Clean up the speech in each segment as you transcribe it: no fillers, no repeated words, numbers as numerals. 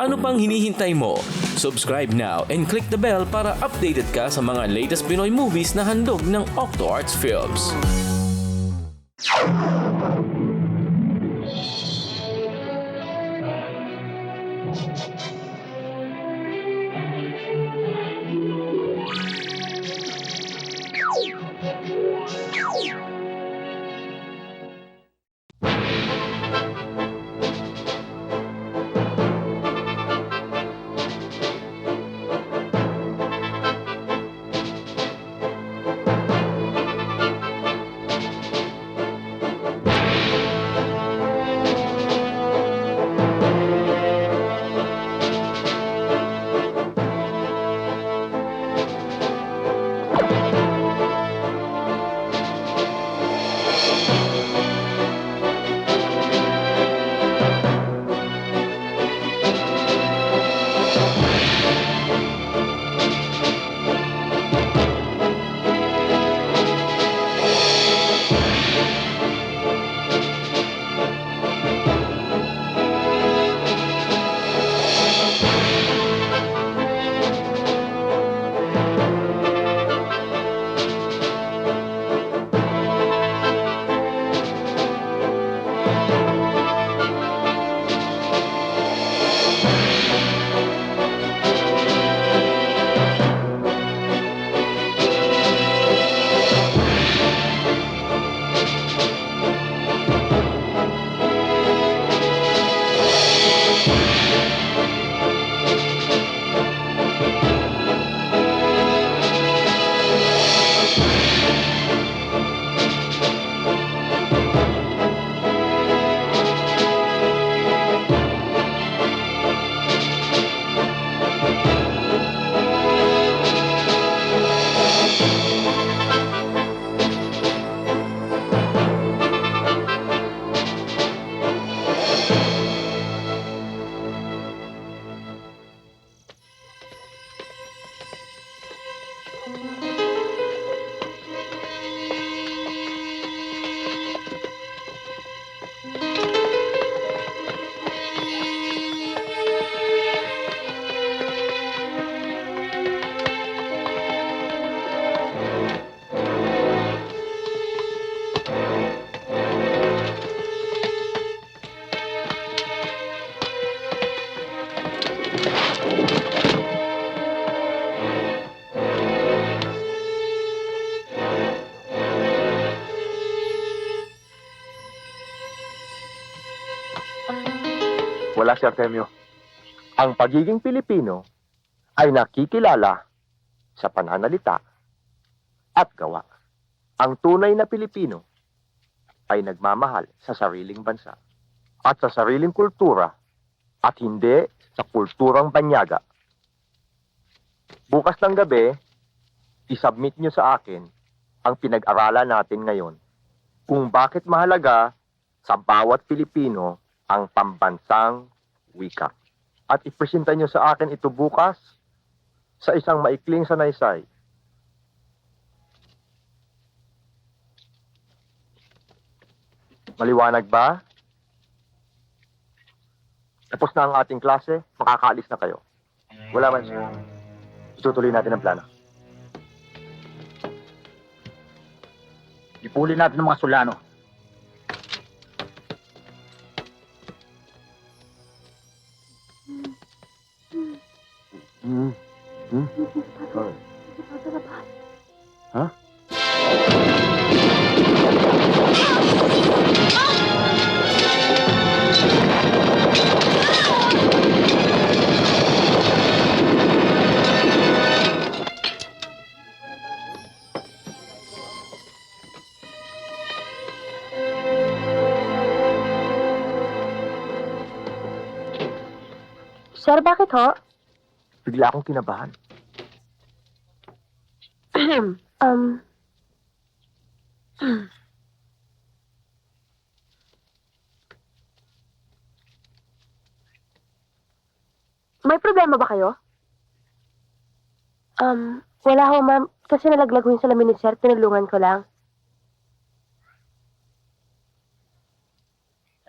Ano pang hinihintay mo? Subscribe now and click the bell para updated ka sa mga latest Pinoy movies na handog ng Octo Arts Films. Wala, Sir Temyo. Ang pagiging Pilipino ay nakikilala sa pananalita at gawa. Ang tunay na Pilipino ay nagmamahal sa sariling bansa at sa sariling kultura at hindi sa kulturang banyaga. Bukas ng gabi, isubmit niyo sa akin ang pinag-aralan natin ngayon kung bakit mahalaga sa bawat Pilipino ang pambansang wika. At ipresenta nyo sa akin ito bukas sa isang maikling sanaysay. Maliwanag ba? Tapos na ang ating klase, makakaalis na kayo. Wala man siya. Itutuloy natin ang plano. Ipuli natin ang mga Sulano. Huh? Sir, bakit ho? Bigla akong kinabahan. um, May problema ba kayo? Wala ho, ma'am. Kasi nalaglag ho yung salamin ni Sir. Tinulungan ko lang.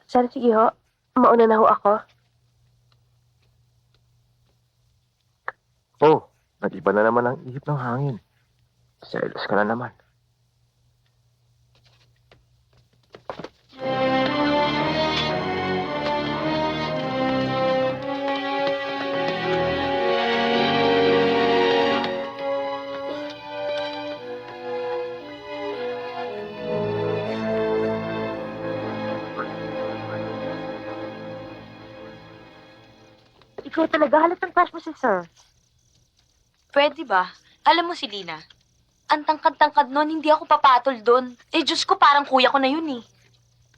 Sir, sige ho. Mauna na ho ako. Oh, nag-iba na naman ang ihip ng hangin. Selos ka na naman. Ikaw talaga, halatang crush mo si Sir. Pwede ba? Alam mo si Lina, ang tangkad-tangkad nun, hindi ako papatol doon. Eh, Diyos ko, parang kuya ko na yun eh.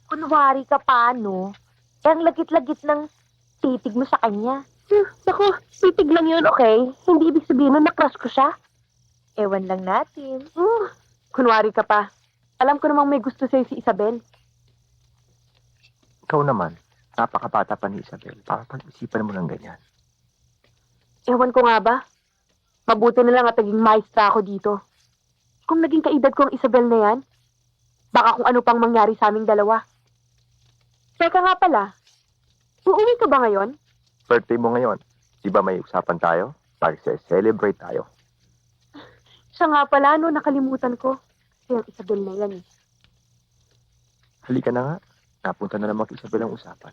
Kunwari ka pa, no? Eh, ang lagit-lagit ng titig mo sa kanya. Naku, titig lang yun, okay? Hindi ibig sabihin nun na-crush ko siya. Ewan lang natin. Kunwari ka pa. Alam ko namang may gusto sa'yo si Isabel. Ikaw naman, napakabata pa ni Isabel. Para pag-isipan mo ng ganyan. Ewan ko nga ba? Mabuti na lang at naging maestra ako dito. Kung naging kaedad ko ang Isabel na yan, baka kung ano pang mangyari sa aming dalawa. Teka nga pala, uuwi ka ba ngayon? Birthday mo ngayon. Di ba may usapan tayo? Celebrate tayo. Siya nga pala, no, nakalimutan ko. Kasi ang Isabel na yan eh. Halika na nga. Napunta na naman kay Isabel ang usapan.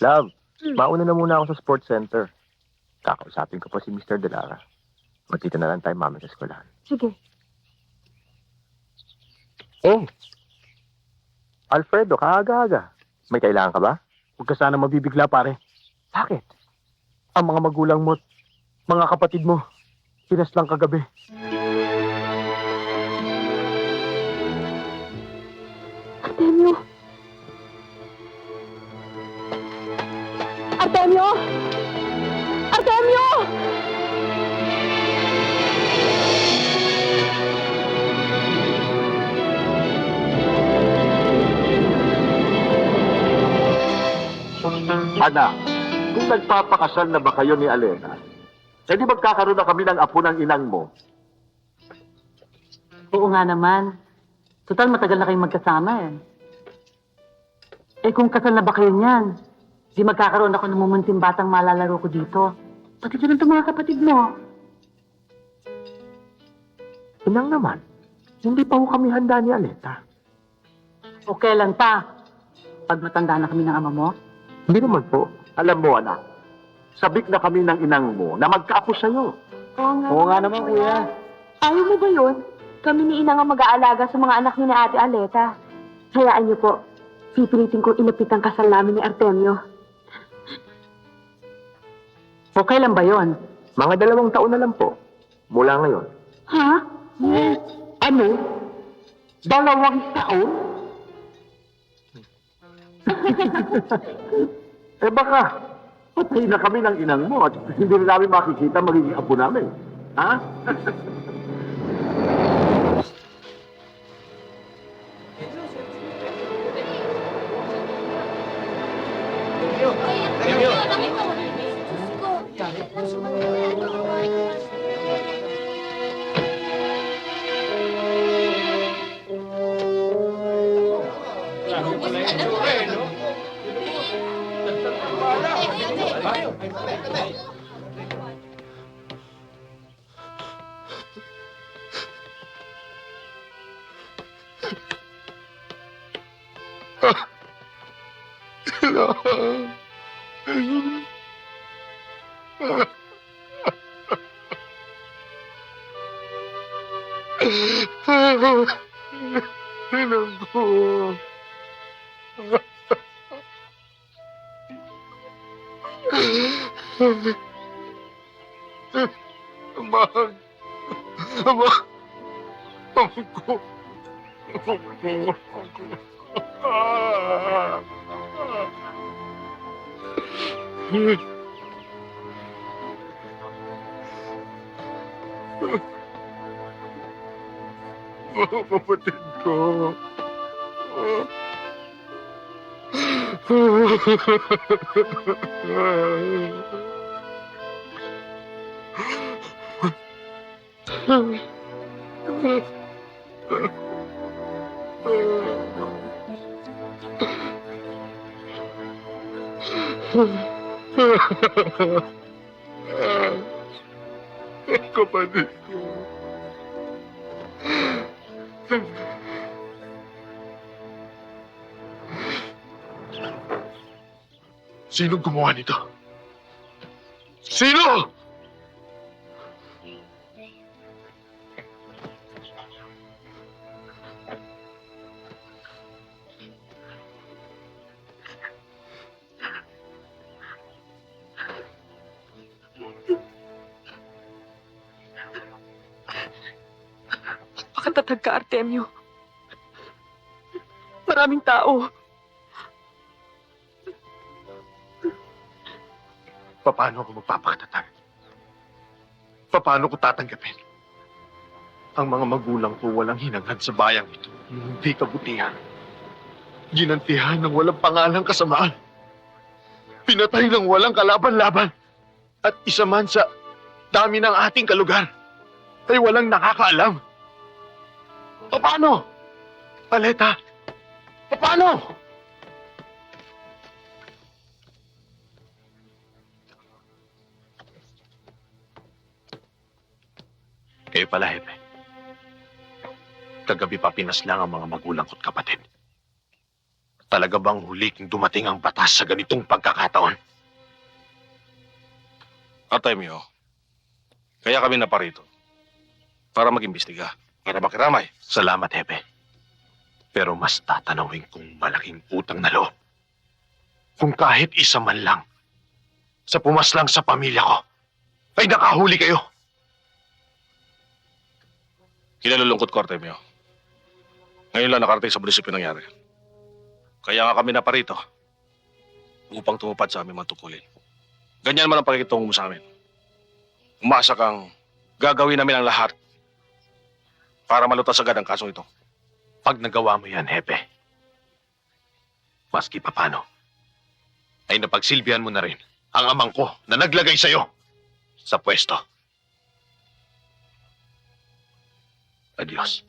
Love, mauna na muna ako sa sports center. Kakausapin ko pa si Mr. Delara. Magkita na lang tayo mami sa eskwelahan. Sige. Oh! Alfredo, kaaga-aga. May kailangan ka ba? Huwag ka sana mabibigla, pare. Bakit? Ang mga magulang mo, mga kapatid mo, lang kagabi. Artemio! Artemio! Artemio! Anak, kung nagpapakasal na ba kayo ni Alena, eh di magkakaroon na kami ng apo ng inang mo. Oo nga naman. Total, matagal na kayong magkasama eh. Eh kung kasal na ba kayo niyan, di magkakaroon ako ng mumunting batang malalaro ko dito. Pati dyan itong mga kapatid mo. Inang naman, hindi pa ho kami handa ni Aleta. Okay lang ta. Pag matanda na kami ng ama mo, Hindi naman po. Alam mo, anak, sabik na kami ng inang mo na magkaapo sa'yo. Oo nga naman, kuya. Ayaw mo ba yun? Kami ni Ina nga mag-aalaga sa mga anak ni na Ate Aleta. Hayaan niyo po. Pipilitin ko ilapit ang kasal namin ni Artemio. okay lang ba yon? Mga 2 taon na lang po. Mula ngayon. Ha? Ano? 2 taon? Eh baka, patay na kami ng inang mo at hindi na namin makikita magiging apo namin. Ha? mga kapatid ko. Kapatid ko. Sino gumawa nito? Sino? Pakatatag ka, Artemio. Maraming tao. Paano ako magpapakatatag? Paano ko tatanggapin? Ang mga magulang ko walang hinangad sa bayang ito. Hindi kabutihan. Ginantihan ng walang pangalang kasamaan. Pinatay ng walang kalaban-laban. At isa man sa dami ng ating kalugar ay walang nakakaalam. Paano? Paleta, paano? Kayo pala, Hepe. Kagabi pa pinaslang ang mga magulang ko't kapatid. Talaga bang huli kong dumating ang batas sa ganitong pagkakataon? Artemio, kaya kami naparito para mag-imbestiga, para makiramay. Salamat, Hepe. Pero mas tatanawin kong malaking utang na loob. Kung kahit isa man lang sa pumaslang sa pamilya ko, ay nakahuli kayo. Kinalulungkot ko, Artemio. Ngayon lang nakarating sa munisipyo nangyari. Kaya nga kami naparito upang tumupad sa aming matukulin. Ganyan man ang pakikitungo mo sa amin. Umasa kang gagawin namin ang lahat para malutas agad ang kasong ito. Pag nagawa mo yan, Hepe, maski papano, ay napagsilbihan mo na rin ang amang ko na naglagay sa'yo sa pwesto. Adios.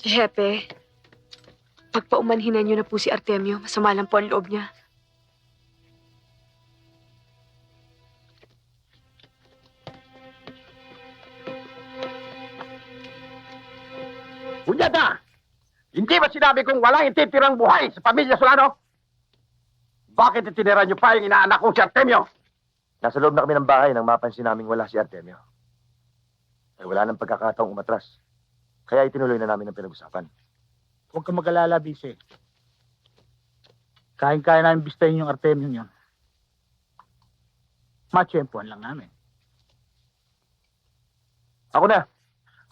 Hepe, pagpaumanhinan niyo na po si Artemio, masama lang po ang loob niya. Bunyada! Hindi ba sinabi kong walang ititirang buhay sa pamilya Solano? Bakit itinira niyo pa yung inaanak kong si Artemio? Nasa loob na kami ng bahay nang mapansin naming wala si Artemio. Ay wala nang pagkakataong umatras. Kaya itinuloy na namin ang pinag-usapan. Huwag kang mag-alala, Bise. Kaya namin bistahin yung Artemio niyon. Matsyempoan lang namin. Ako na.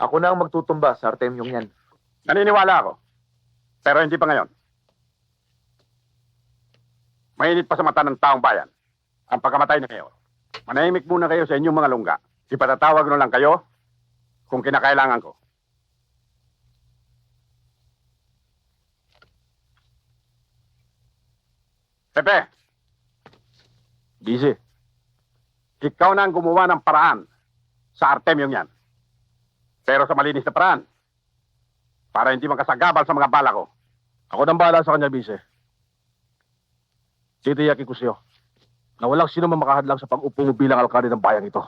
Ako na ang magtutumba sa Artemio yan. Naniniwala ako. Pero hindi pa ngayon. Mainit pa sa mata ng taong bayan ang pagkamatay ni Mayor. Manahimik muna kayo sa inyong mga lungga. Ipatatawag na lang kayo kung kinakailangan ko. Pepe! Busy. Ikaw na ang gumawa ng paraan sa Artemio yan. Pero sa malinis na paraan. Para hindi magkasagabal sa mga bala ko. Ako nang bahala sa kanya, Bise. Titiyakin ko siyo na walang sino man makahadlang sa pag-upo mo bilang alkalde ng bayang ito.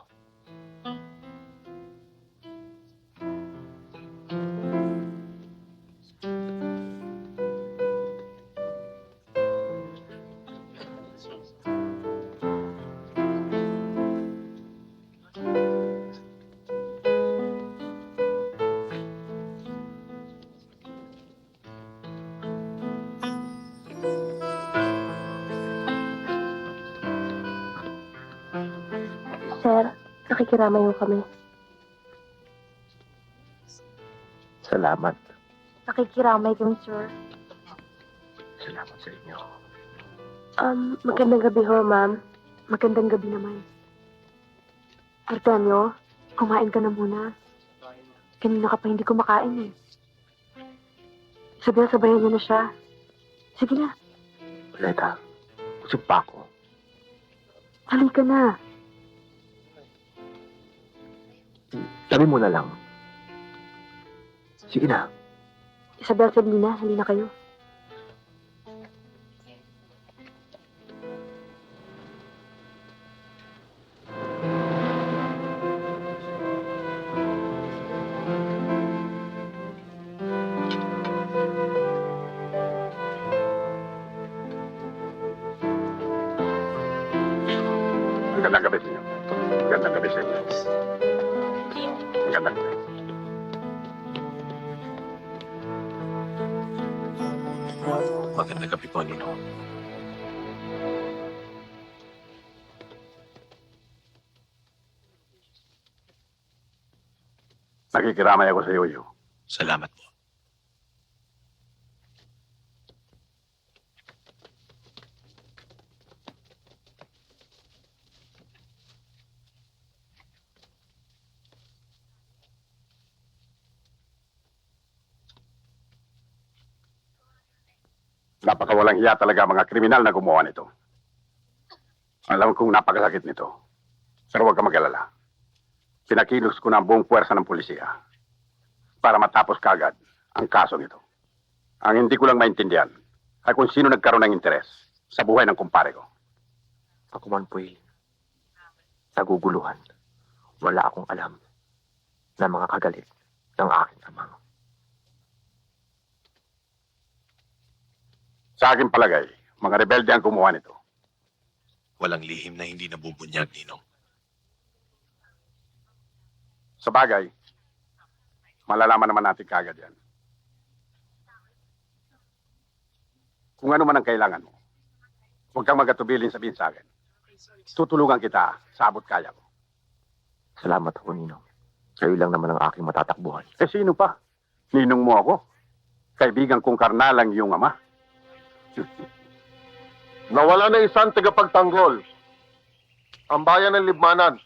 Sir, nakikiramay ho kami. Salamat. Nakikiramay kami, sir. Salamat sa inyo. Magandang gabi ho, ma'am. Magandang gabi naman. Artemio, Kumain ka na muna. Kanina ka pa hindi kumakain eh. Sabi na sabayan niyo na siya. Sige na, Violeta, busog pa ako. halika na. Sabi mo na lang. Sige na. Isabel, Selena, halina kayo. Magandang gabi sa inyo. Magandang gabi sa inyo. Magandang gabi. Magandang gabi po, Ninong. Nakikiramay ako sa iyo, Yu. Salamat po. Napakawalang hiya talaga mga kriminal na gumawa nito. Alam kong napakasakit nito. Pero huwag ka mag-alala. Pinakilos ko na ang buong puwersa ng pulisya para matapos kagad ang kaso nito. Ang hindi ko lang maintindihan ay kung sino nagkaroon ng interes sa buhay ng kumpare ko. Ako man po'y naguguluhan. Wala akong alam na mga kagalit ng aking ama. Sa aking palagay, mga rebelde ang gumawa nito. Walang lihim na hindi nabubunyag, Ninong. Sa bagay, malalaman naman natin kagad yan. Kung ano man ang kailangan mo, huwag kang magatubilin sabihin sa akin. Tutulungan kita sa abot kaya ko. Salamat ho, Ninong. Kayo lang naman ang aking matatakbuhan. Eh sino pa? Ninong mo ako. Kaibigan kong karnalang iyong ama. Nawala na isang tagapagtanggol. Ang bayan ng Libmanan.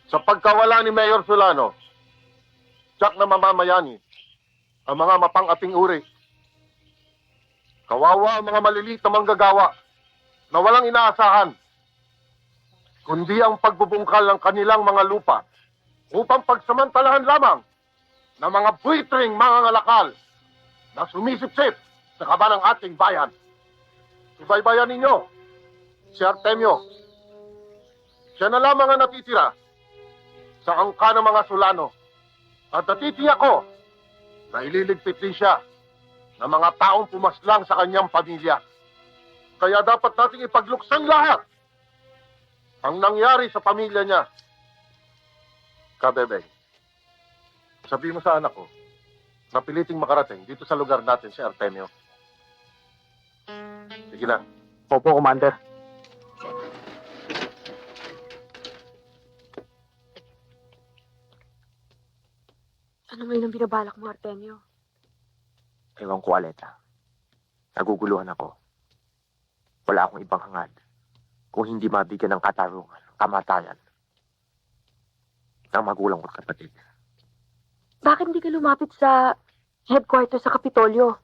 Sa pagkawala ni Mayor Solano, tiyak na mamamayani ang mga mapang-aping uri. Kawawa ang mga maliliit na manggagawa na walang inaasahan, kundi ang pagbubungkal ng kanilang mga lupa upang pagsamantalahan lamang ng mga buitring mga ngalakal na sumisipsip sa kaba ng ating bayan. Subaybayan ninyo si Artemio. Siya na lamang ang natitira sa angka ng mga Solano. At natitiyak ko na ililigpit din siya ng mga taong pumaslang sa kanyang pamilya. Kaya dapat nating ipagluksan lahat ang nangyari sa pamilya niya. Kabebe, sabihin mo sa anak ko na piliting makarating dito sa lugar natin si Artemio. Sige na. Opo, Commander. Ano ngayon ang binabalak mo, Artemio? Ewan ko, Aleta. Naguguluhan ako. Wala akong ibang hangad kung hindi mabigyan ng katarungan, kamatayan ng magulang ko't kapatid. Bakit hindi ka lumapit sa headquarters sa Kapitolyo?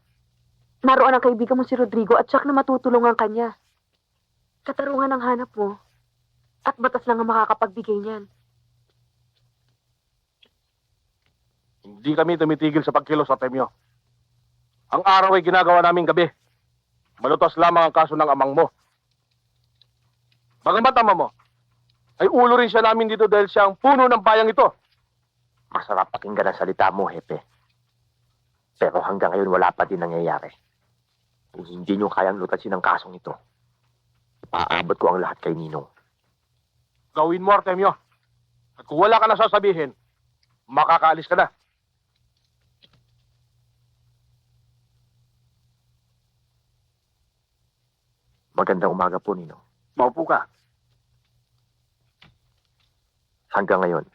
Naroon ang kaibigan mo si Rodrigo at siyak na matutulungan kanya. Katarungan ang hanap mo at batas lang ang makakapagbigay niyan. Hindi kami tumitigil sa pagkilos, Artemio. Ang araw ay ginagawa naming gabi. Malutas lamang ang kaso ng amang mo. Bagamat ama mo, ay ulo rin siya namin dito dahil siya ang puno ng bayang ito. Masarap pakinggan ang salita mo, Hepe. Pero hanggang ngayon wala pa din nangyayari. Kung hindi nyo kayang lutasin ang kasong ito, paabot ko ang lahat kay Ninong. Gawin mo, Artemio. At kung wala ka na sasabihin, makakaalis ka na. Magandang umaga po, Ninong. Maupo ka. Hanggang ngayon,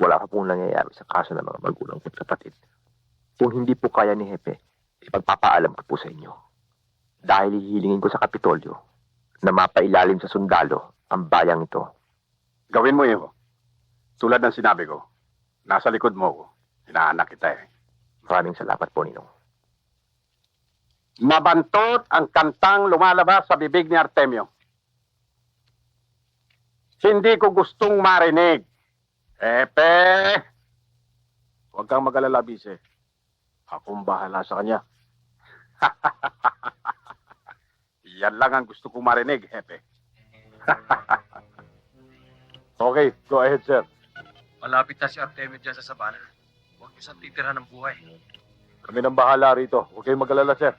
wala pa pong nangyayari sa kaso ng mga magulang ko't kapatid. Kung hindi po kaya ni Hepe, ipagpapaalam ko po sa inyo. Dahil hihilingin ko sa Kapitolyo na mapailalim sa sundalo ang bayang ito. Gawin mo yun. Tulad ng sinabi ko, nasa likod mo ko. Hinaanak kita eh. Maraming salamat po, Ninong. Mabantot ang kantang lumalabas sa bibig ni Artemio. Hindi ko gustong marinig. Epe! Huwag kang mag-alala, Bise. Akong bahala sa kanya. Yan lang ang gusto kong marinig, Hepe. Okay, go ahead, sir. Malapit na si Artemio dyan sa sabana. Huwag niyo siyang titira ng buhay. Kami nang bahala rito. Huwag kayong mag-alala, sir.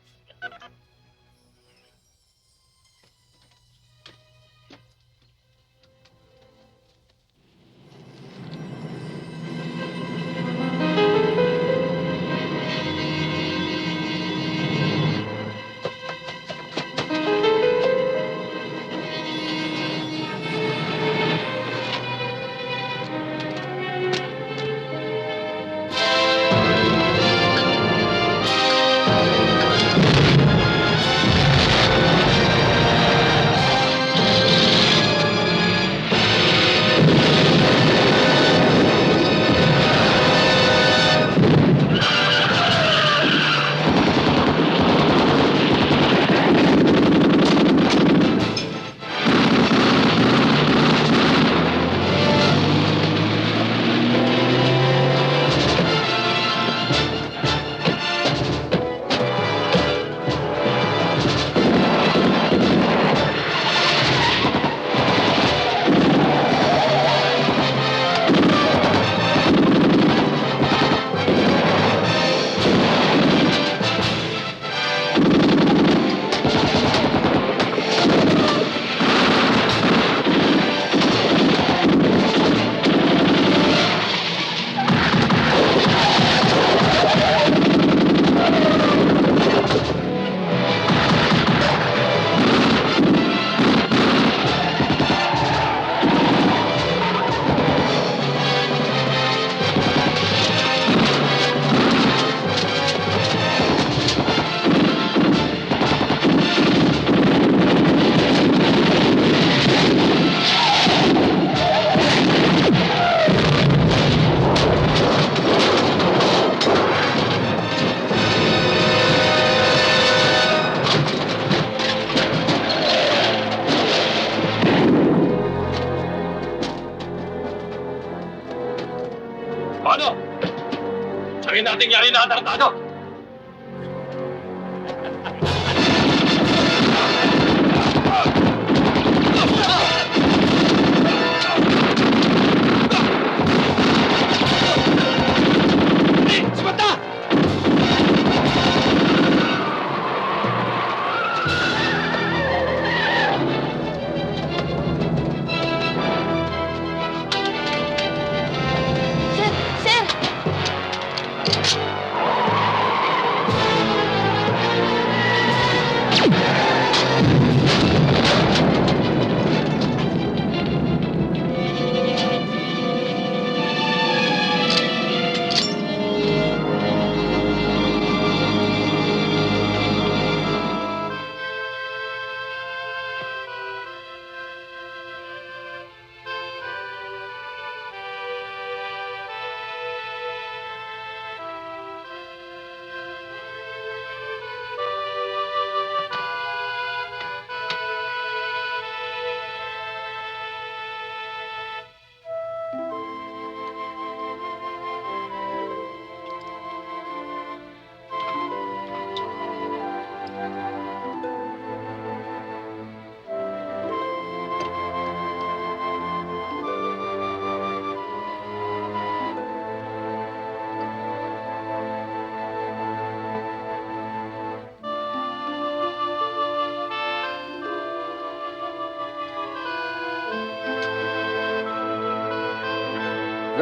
Ano? Sabihin natin yari na atartado! Sir!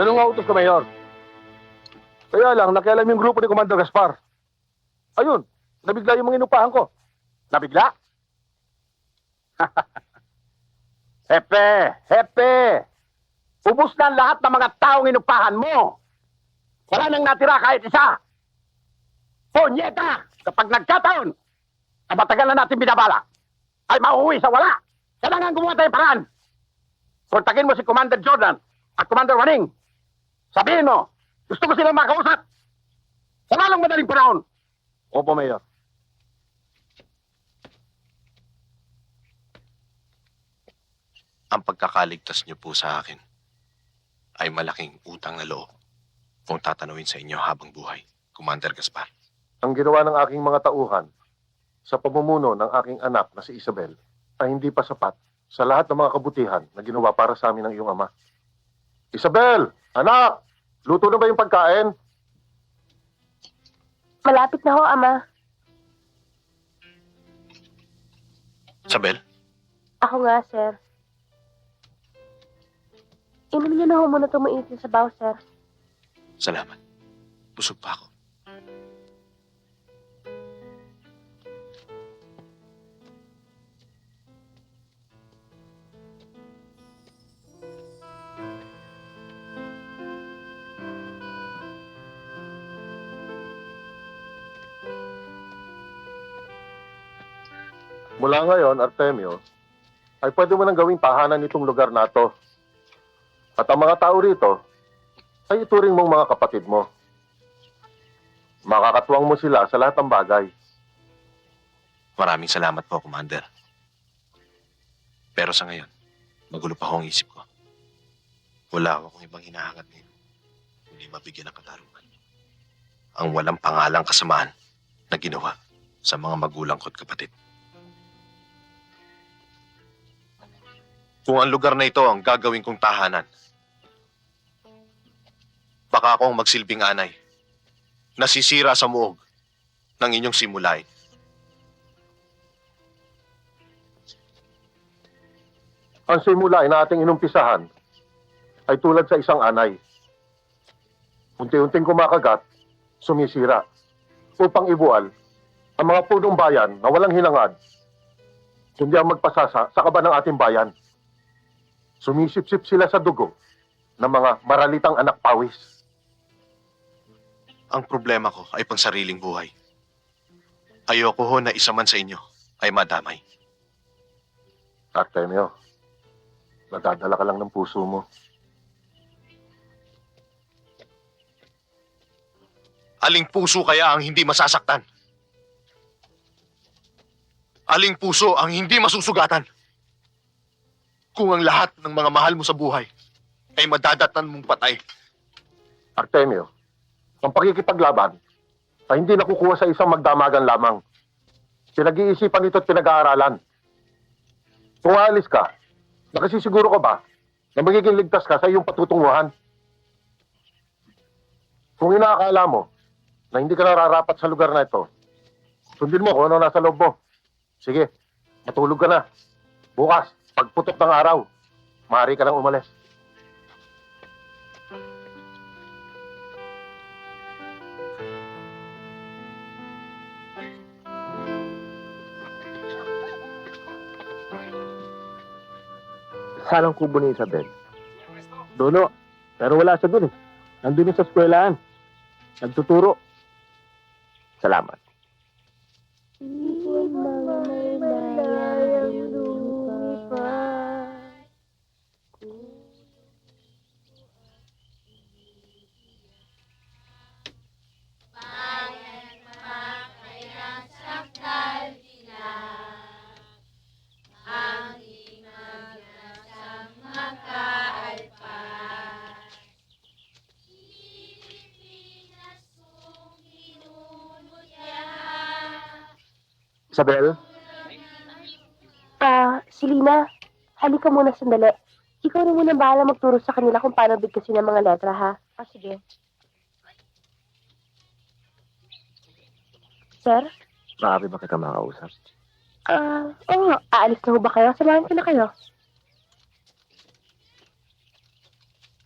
Ganun nga utos ka, Mayor. Kaya lang, nakialam yung grupo ni Commander Gaspar. Ayun, nabigla yung mga inupahan ko. Nabigla? Hepe! Ubus na ang lahat ng mga taong inupahan mo. Wala nang natira kahit isa. Ponyeta! Kapag nagkataon, na matagal na natin binabala, ay mauwi sa wala. Kailangan gumawa tayo paraan. Kontakin mo si Commander Jordan At Commander Waning, sabihin mo, gusto ko silang makausap. Wala lang madaling panahon. Opo, Mayor. Ang pagkakaligtas niyo po sa akin ay malaking utang na loob kung tatanawin sa inyo habang buhay, Commander Gaspar. Ang ginawa ng aking mga tauhan sa pamumuno ng aking anak na si Isabel ay hindi pa sapat sa lahat ng mga kabutihan na ginawa para sa amin ng iyong ama. Isabel! Anak! Luto na ba yung pagkain? Malapit na ho, Ama. Isabel, Ako nga, sir. Inom niyo na ho muna itong mainit na sabaw, sir. salamat. Busog pa ako. Mula ngayon, Artemio, ay pwede mo nang gawing tahanan itong lugar na to. At ang mga tao rito ay ituring mong mga kapatid mo. Makakatuwang mo sila sa lahat ng bagay. Maraming salamat po, Commander. Pero sa ngayon, magulo pa ho ang isip ko. Wala akong ibang hinahangad ngayon. Hindi mabigyan ng katarungan. Ang walang pangalang kasamaan na ginawa sa mga magulang ko at kapatid. Kung ang lugar na ito ang gagawin kong tahanan, baka akong magsilbing anay, nasisira sa muog ng inyong simulain. Ang simula na ating inumpisahan ay tulad sa isang anay. Unti-unting kumakagat, sumisira, upang ibuwal ang mga punong bayan na walang hinangad, kundi ang magpasasa sa kaba ng ating bayan. Sumisip-sip sila sa dugo ng mga maralitang anak pawis. Ang problema ko ay pangsariling buhay. Ayoko ho na isa man sa inyo ay madamay. Artemio, nadadala ka lang ng puso mo. Aling puso kaya ang hindi masasaktan? Aling puso ang hindi masusugatan? Kung ang lahat ng mga mahal mo sa buhay ay madadatan mong patay. Artemio, ang pakikipaglaban ay hindi nakukuha sa isang magdamagan lamang. Pinag-iisipan ito at pinag-aaralan. Kung aalis ka, nakasisiguro ka ba na magiging ligtas ka sa iyong patutunguhan? Kung inaakala mo na hindi ka nararapat sa lugar na ito, sundin mo kung ano nasa loob mo. Sige, matulog ka na. Bukas, pagputok ng araw, maaari ka nang umalis. Saan ang kubo ni Isabel? Dono, pero wala siya dun eh. Nandun sa eskwelahan. Nagtuturo. Salamat. Isabel? Si Lina, halika muna sandali. Ikaw na muna bahala magturo sa kanila kung paano bigkasin ang mga letra, ha? Sige. Sir? Maaari ba kita makausap? Oo. Aalis na ho ba kayo? Samahan ko na kayo.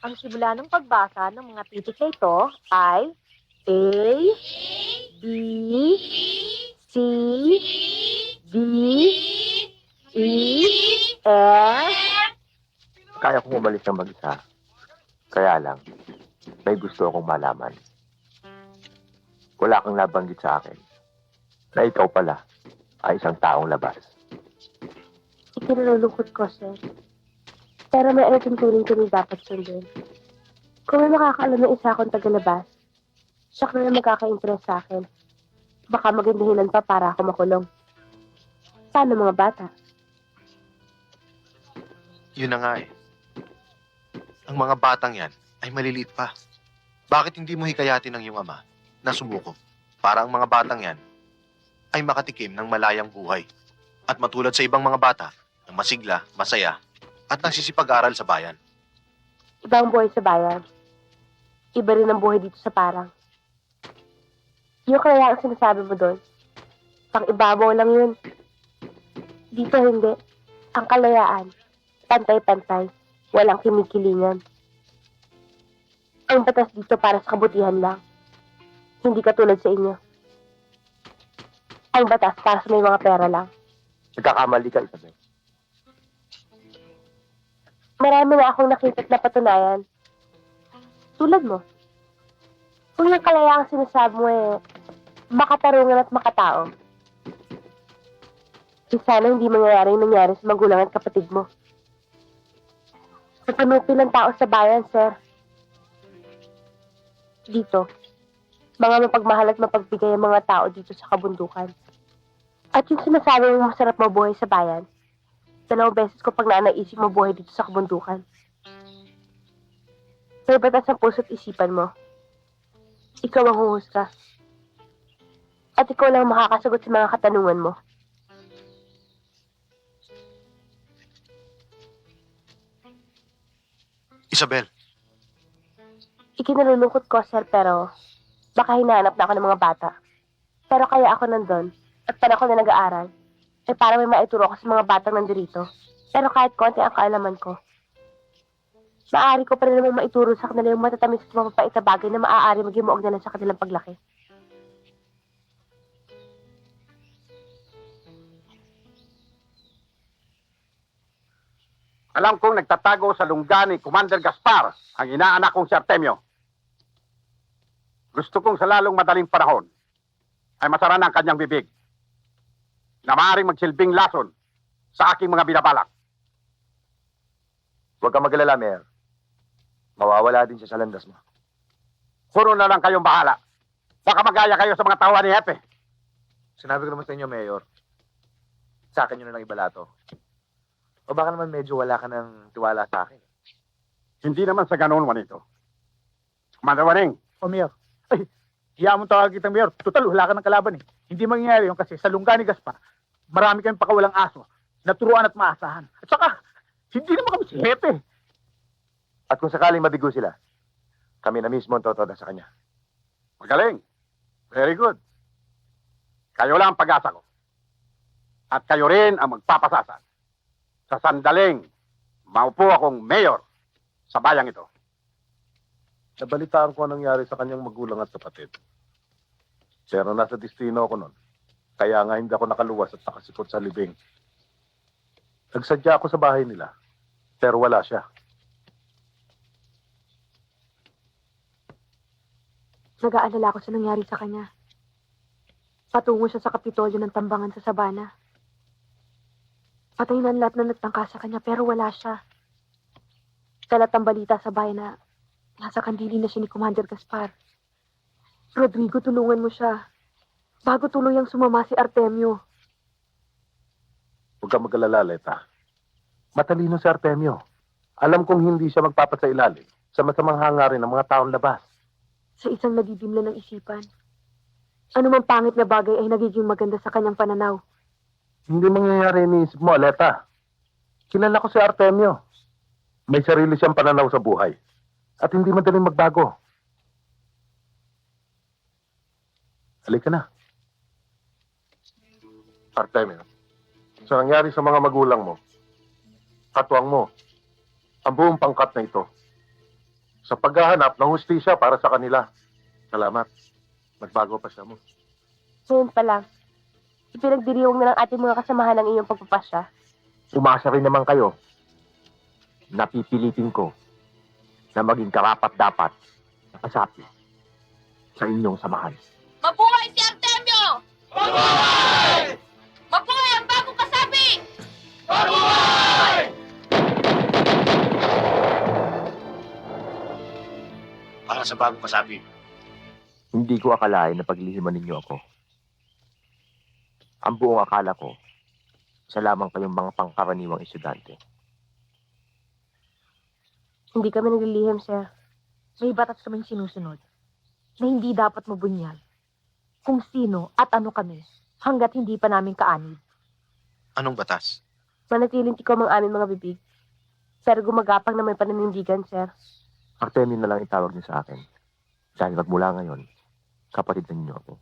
Ang simula ng pagbasa ng mga titik na ito ay A, B, C, D, E, F. Kaya kong umalis ng mag-isa. Kaya lang, may gusto akong malaman. Wala kang nabanggit sa akin na ikaw pala ay isang taong labas. Ikinalulungkot ko, sir. Pero may ano tuntunin kami dapat sundin. Kung may makakaalam ng isa akong tagalabas, siya na magkaka-impress sa akin. Baka maging dahilan pa para ako makulong. Paano mga bata? Yun na nga eh. Ang mga batang yan ay maliliit pa. Bakit hindi mo hikayatin ng iyong ama na sumuko para ang mga batang yan ay makatikim ng malayang buhay at matulad sa ibang mga bata na masigla, masaya at nagsisipag-aral sa bayan? Ibang buhay sa bayan. Iba rin ang buhay dito sa parang. Yung kaya ang sinasabi mo doon, pang ibabaw lang yun. Dito hindi. Ang kalayaan, pantay-pantay, walang kinikilingan. Ang batas dito para sa kabutihan lang. Hindi katulad sa inyo. Ang batas para sa may mga pera lang. Nagkakamali ka, Isabel. Marami na akong nakita na patunayan. Tulad mo. Kung yung kalayaang sinasabi mo makatarungan at makatao. Sana hindi mangyayari yung nangyari sa magulang at kapatid mo. Sa panupi ng tao sa bayan, sir. Dito, mga mapagmahal at mapagbigay ang mga tao dito sa kabundukan. At yung sinasabi mo masarap mabuhay sa bayan, 2 beses ko pag naisip mabuhay dito sa kabundukan. May batas ang puso't isipan mo. Ikaw ang huhusga. At ikaw lang makakasagot sa mga katanungan mo. Isabel, Ikinalulungkot ko, sir, pero baka hinahanap na ako ng mga bata. Pero kaya ako nandun, at panahon na nag-aaral, ay para may maituro ko sa mga batang nandito. Pero kahit konti ang kaalaman ko, maaari ko pa rin namang maituro sa kanila yung matatamis at mapapait na bagay na maaari maging muog na lang sa kanilang paglaki. Alam kong nagtatago sa lungga ni Commander Gaspar ang inaanak kong si Artemio. Gusto kong sa lalong madaling panahon ay masara ng kanyang bibig na maaaring magsilbing lason sa aking mga binabalak. Huwag kang magalala, Mayor. Mawawala din siya sa landas mo. Puro na lang kayong bahala. Baka magaya kayo sa mga tawa ni Hepe. Sinabi ko naman sa inyo, Mayor. Sa akin yun na lang ibalato. O baka naman medyo wala ka ng tiwala sa akin. Hindi naman sa ganoon, Juanito. Commander Waring. O, Mayor. Ay, hiya mo tawag kitang Mayor. Total, wala ka ng kalaban eh. Hindi mangyayari yun kasi sa lungga ni Gaspar, marami kayong pakawalang aso, naturuan at maasahan. At saka, hindi naman kami si Hepe. At kung sakaling mabigo sila, kami na mismo ang totoda sa kanya. Magaling. Very good. Kayo lang ang pag-asa ko. At kayo rin ang magpapasasa. Sa sandaling, maupo akong mayor sa bayang ito. Nabalitaan ko ang nangyari sa kanyang magulang at kapatid. Pero nasa destino ako nun. Kaya nga hindi ako nakaluwas at nakasikot sa libing. Nagsadya ako sa bahay nila. Pero wala siya. Nag-aalala ako sa nangyari sa kanya. Patungo siya sa Kapitolyo ng Tambangan sa Sabana. Patay na ang lahat na nagtangka sa kanya pero wala siya. Kalat ang balita sa bayan na nasa kandili na siya ni Commander Gaspar. Rodrigo, tulungan mo siya. Bago tuluyang sumama si Artemio. Huwag kang mag-alala, Leta. Matalino si Artemio. Alam kong hindi siya magpapasailalim sa masamang hangarin ng mga taong labas. Sa isang nadidimla ng isipan. Ano mang pangit na bagay ay nagiging maganda sa kanyang pananaw. Hindi mangyayari iniisip mo, Leta. Kilala ko si Artemio. May sarili siyang pananaw sa buhay. At hindi madaling magbago. Halika na. Artemio, sa nangyari sa mga magulang mo, katwang mo, ang buong pangkat na ito, sa paghahanap ng hustisya para sa kanila. Salamat. Nagbago pa siya mo. Ngayon pa lang, ipinagdiriwang na ng ating mga kasamahan ng iyong pagpapasya. Umasa rin naman kayo. Napipilitin ko na maging karapat-dapat na kasapi sa inyong samahan. Mabuhay si Artemio! Mabuhay! Mabuhay ang bagong kasapi! Mabuhay! para sa bagong kasabi. Hindi ko akalain na paglihiman ninyo ako. Ang buong akala ko, isa lamang kayong mga pangkaraniwang estudyante. Hindi kami naglilihim, sir. May batas kaming sinusunod na hindi dapat mabunyag kung sino at ano kami hanggat hindi pa namin kaanib. Anong batas? Manatiling tikom ang aming mga bibig. Pero gumagapang na may pananindigan, sir. Artemio na lang itawag niyo sa akin. Dahil magmula ngayon, kapatid na ninyo ako.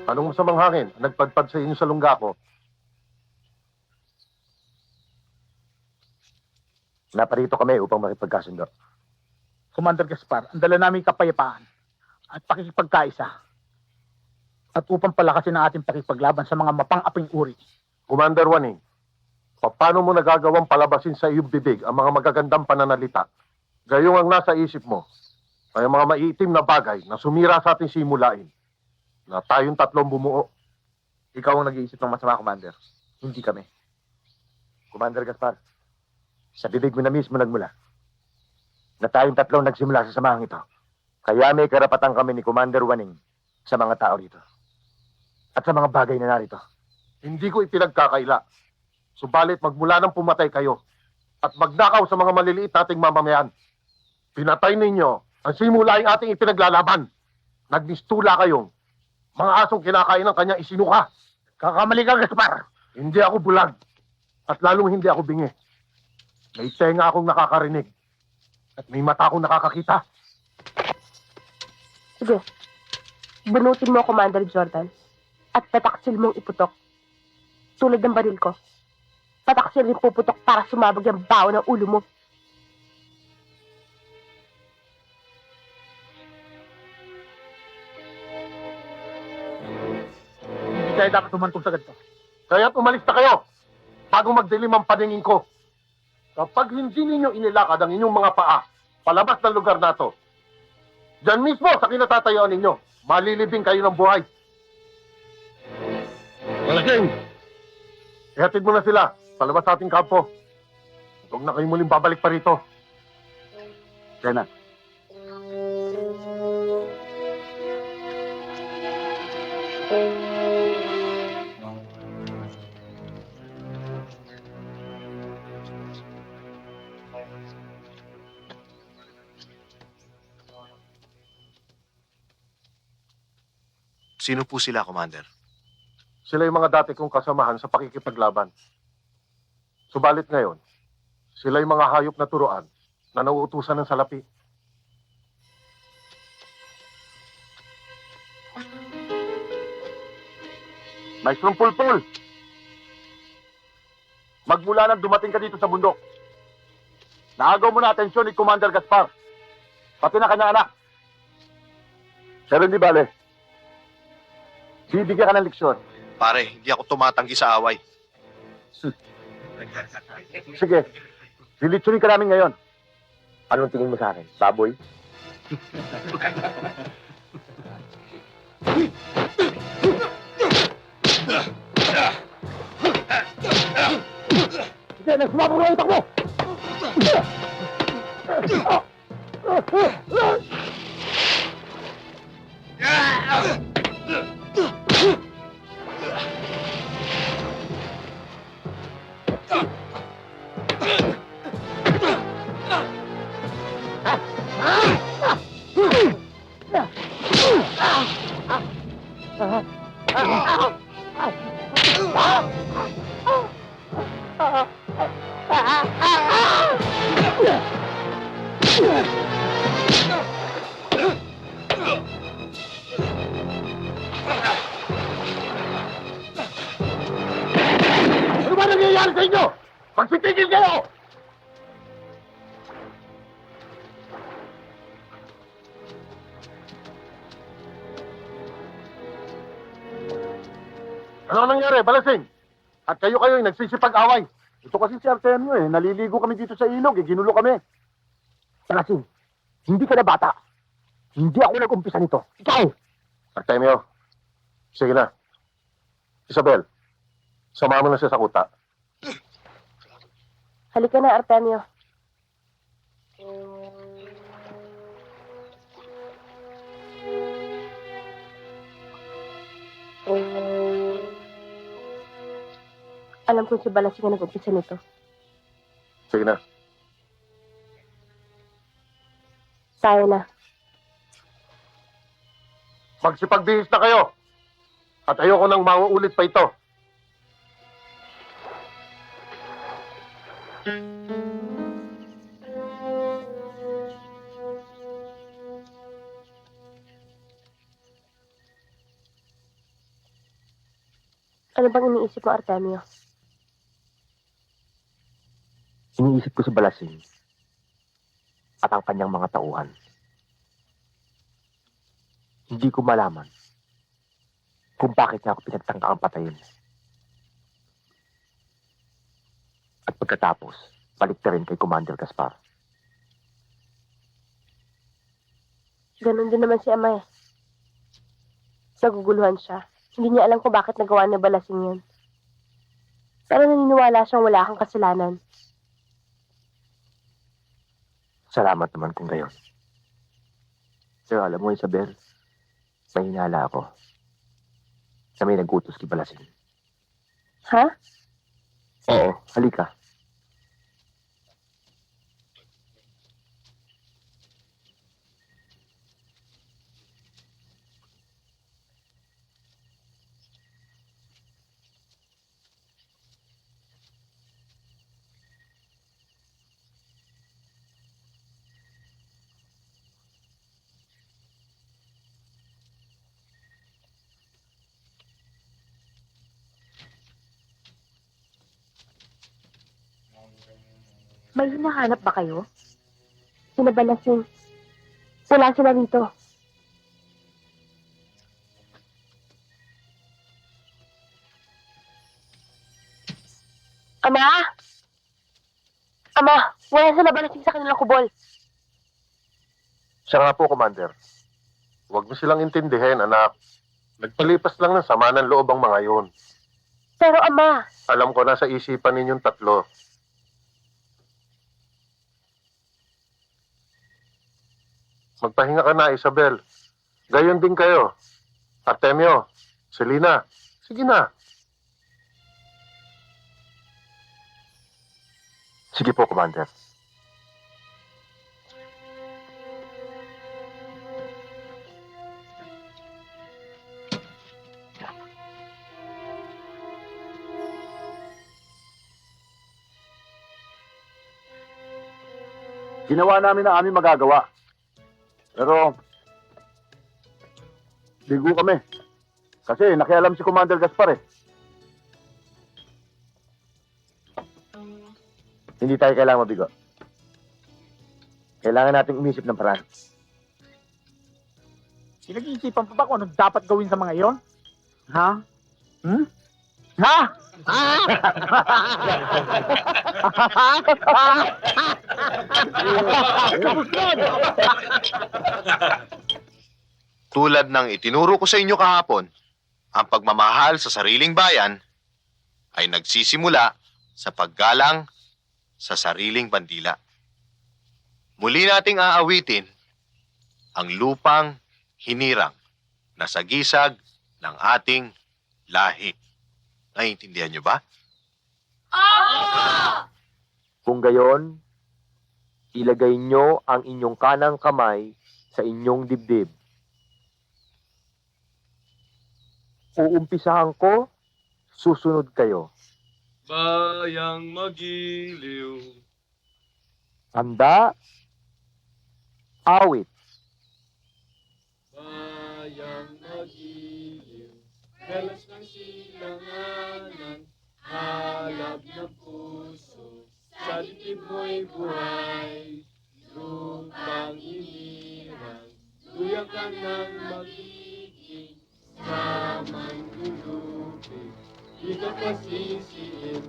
Anong masamang hangin? Nagpadpad sa inyo sa lungga ko. Naparito kami upang makipagkasundo. Commander Gaspar, ang dala namin kapayapaan at pakikipagkaisa. At upang palakasin ang ating pakipaglaban sa mga mapang-aping uri. Commander Waning, paano mo nagagawang palabasin sa iyong bibig ang mga magagandang pananalita? Gayong ang nasa isip mo ay ang mga maiitim na bagay na sumira sa ating simulain na tayong tatlong bumuo. Ikaw ang nag-iisip ng masama, Commander. Hindi kami. Commander Gaspar, sa bibig mo na mismo nagmula na tayong tatlong nagsimula sa samahang ito. Kaya may karapatan kami ni Commander Waning sa mga tao rito. At sa mga bagay na narito. Hindi ko ipinagkakaila. Subalit magmula nang pumatay kayo at magnakaw sa mga maliliit nating mamamayan, pinatay ninyo ang simulaing ating ipinaglalaban. Nagmistula kayong mga asong kinakain ng kanyang isinuka. Kakamali ka, Gaspar! Hindi ako bulag. At lalong hindi ako bingi. May tenga akong nakakarinig. At may mata akong nakakakita. Sige. Bunutin mo, Commander Jordan. At pataksil mong iputok. Tulad ng baril ko. Pataksil yung puputok para sumabog yung bao ng ulo mo. Hindi tayo dapat tumantong sa ganito. Kaya't umalis na kayo bago magdilim ang paningin ko. Kapag hindi ninyo inilakad ang inyong mga paa palabas ng lugar na to, dyan mismo sa kinatatayuan ninyo, malilibing kayo ng buhay. Malasing! Ihatid mo na sila palabas sa ating kampo. Huwag na kayo muling babalik pa rito. Lieutenant, Sino po sila, Commander? Sila yung mga dati kong kasamahan sa pakikipaglaban. Subalit ngayon, sila yung mga hayop na turuan na nauutusan ng salapi. Maestrong Pulpul! Magmula nang dumating ka dito sa bundok, naagaw mo na atensyon ni Commander Gaspar, pati na kanyang anak. Pero hindi bale, bibigyan ka ng leksyon. Pare, hindi ako tumatanggi sa away. Sige, dilitsunin ka namin ngayon. Anong tingin mo sa akin? Baboy? Sige, nagsumabog na utak mo! Ano ba nangyayari sa inyo? Magpitigil kayo! Ano nangyari, Balasing? At kayo yung nagsisipag-away. Ito kasi si Artemio eh. Naliligo kami dito sa ilog eh. Ginulo kami. Talasin, hindi ka na bata. Hindi ako nag-umpisa nito. Ikaw! Artemio, sige na. Isabel, samahan mo na siya sa kuta. Halika na, Artemio. Alam ko si Balasing ang nag-umpisa nito. Sige na. Tayo na. Magsipagbihis na kayo. At ayoko nang mauulit pa ito. Ano bang iniisip mo, Artemio? Iniisip ko si Balasing at ang kanyang mga tauhan. Hindi ko malaman kung bakit niya ako pinagtangkang patayin. At pagkatapos, balik na rin kay Commander Gaspar. Ganon din naman si Ama eh. Naguguluhan siya. Hindi niya alam kung bakit nagawa ni Balasing yun. Pero naniniwala siyang wala kang kasalanan. Salamat naman kung gayon. Pero alam mo, Isabel, may hinala ako na may nagutos kay Balasing. Ha? Oo, halika. May hinahanap ba kayo? Sina Balasing. Wala sila rito. Ama! Ama! Wala sila Balasing sa kanilang kubol. Siya nga po, Commander. Huwag mo silang intindihin, anak. Nagpalipas lang ng sama ng loob ang mga yun. Pero Ama! Alam ko na sa isipan ninyong tatlo. Magpahinga ka na, Isabel. Gayon din kayo. Artemio, Selina, sige na. Sige po, Commander. Ginawa namin ang aming magagawa. Pero, bigo kami. Kasi nakialam si Commander Gaspar eh. Hindi tayo kailangan mabigo. Kailangan nating umisip ng paraan. Pinag-iisipan pa ba kung ano dapat gawin sa mga iyon? Ha? Hmm? Ha? Tulad ng itinuro ko sa inyo kahapon, ang pagmamahal sa sariling bayan ay nagsisimula sa paggalang sa sariling bandila. Muli nating aawitin ang lupang hinirang na sagisag ng ating lahi. Naiintindihan niyo ba? Kung gayon, ilagay nyo ang inyong kanang kamay sa inyong dibdib. Uumpisahan ko, susunod kayo. Bayang magiliw. Handa, awit. Bayang magiliw. Belas ng silanganan. Halab ng puso. Sa dibdib mo'y buhay. Lupang inirang. Luyang ka ng magiging. Samang lulupin. Ikaw pasisiin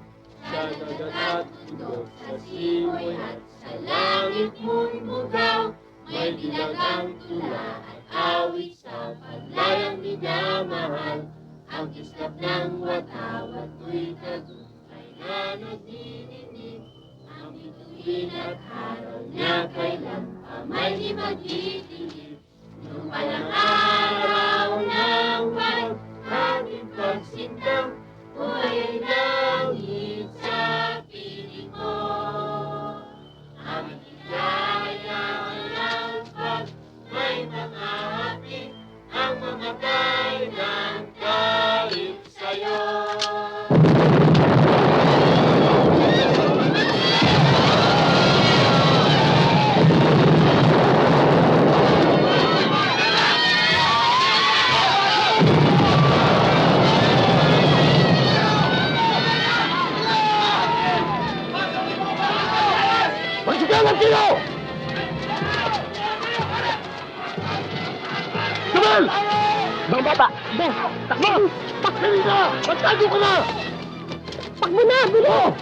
sa dagat at bundok, sa simoy at sa langit mundo daw. May dilagang tula at awit sa panlayang minamahal. Ang kislap ng watawat ko'y tagumpay na nagdidinig. Ang bituin at araw niya kailan pa may di magdidinig. Nung palang araw ng ating pagsintang, buhay ay langit sa piling ko. Aming higaya ng pag may mga hapi, ang mamatay ng kahit sa'yo. Magsigalan sino! Samuel! Mga bata, Ben, takbo! Dali na! Magtago ka na! Takbo na, bilis!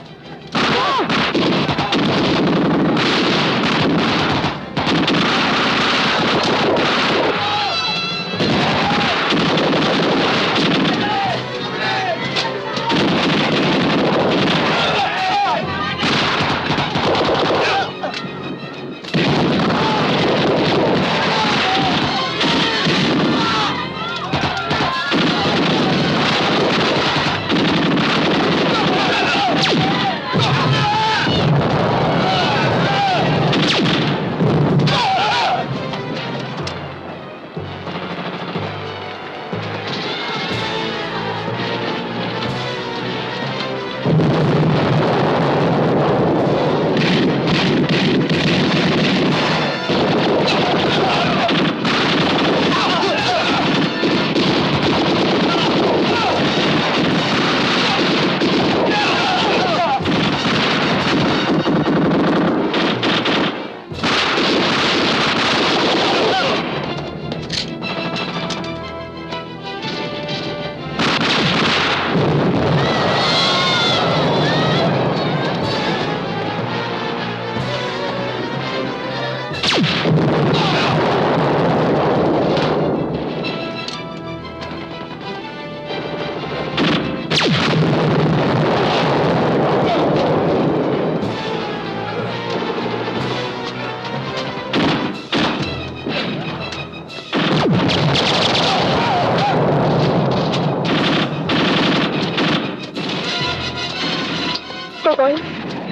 Totoy!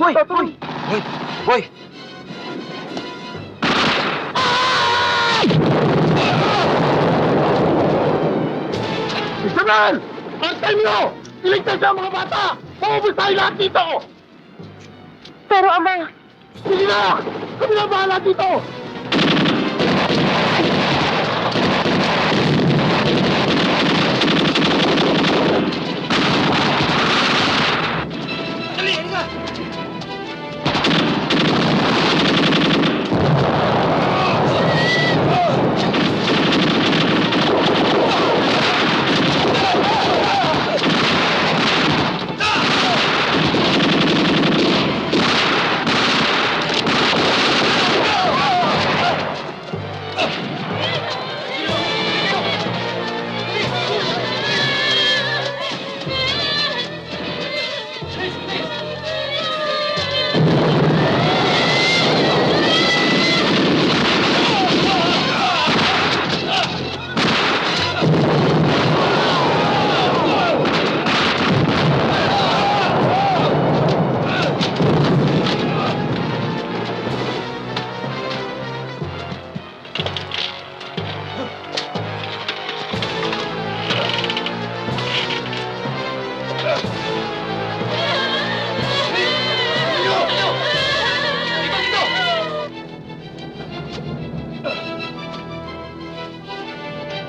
Boy! Boy! Boy! Samuel! Antay nyo! Iligtas ang mga bata! Maubos tayo lahat dito! Pero ama, Sige na! Kami na bahala dito!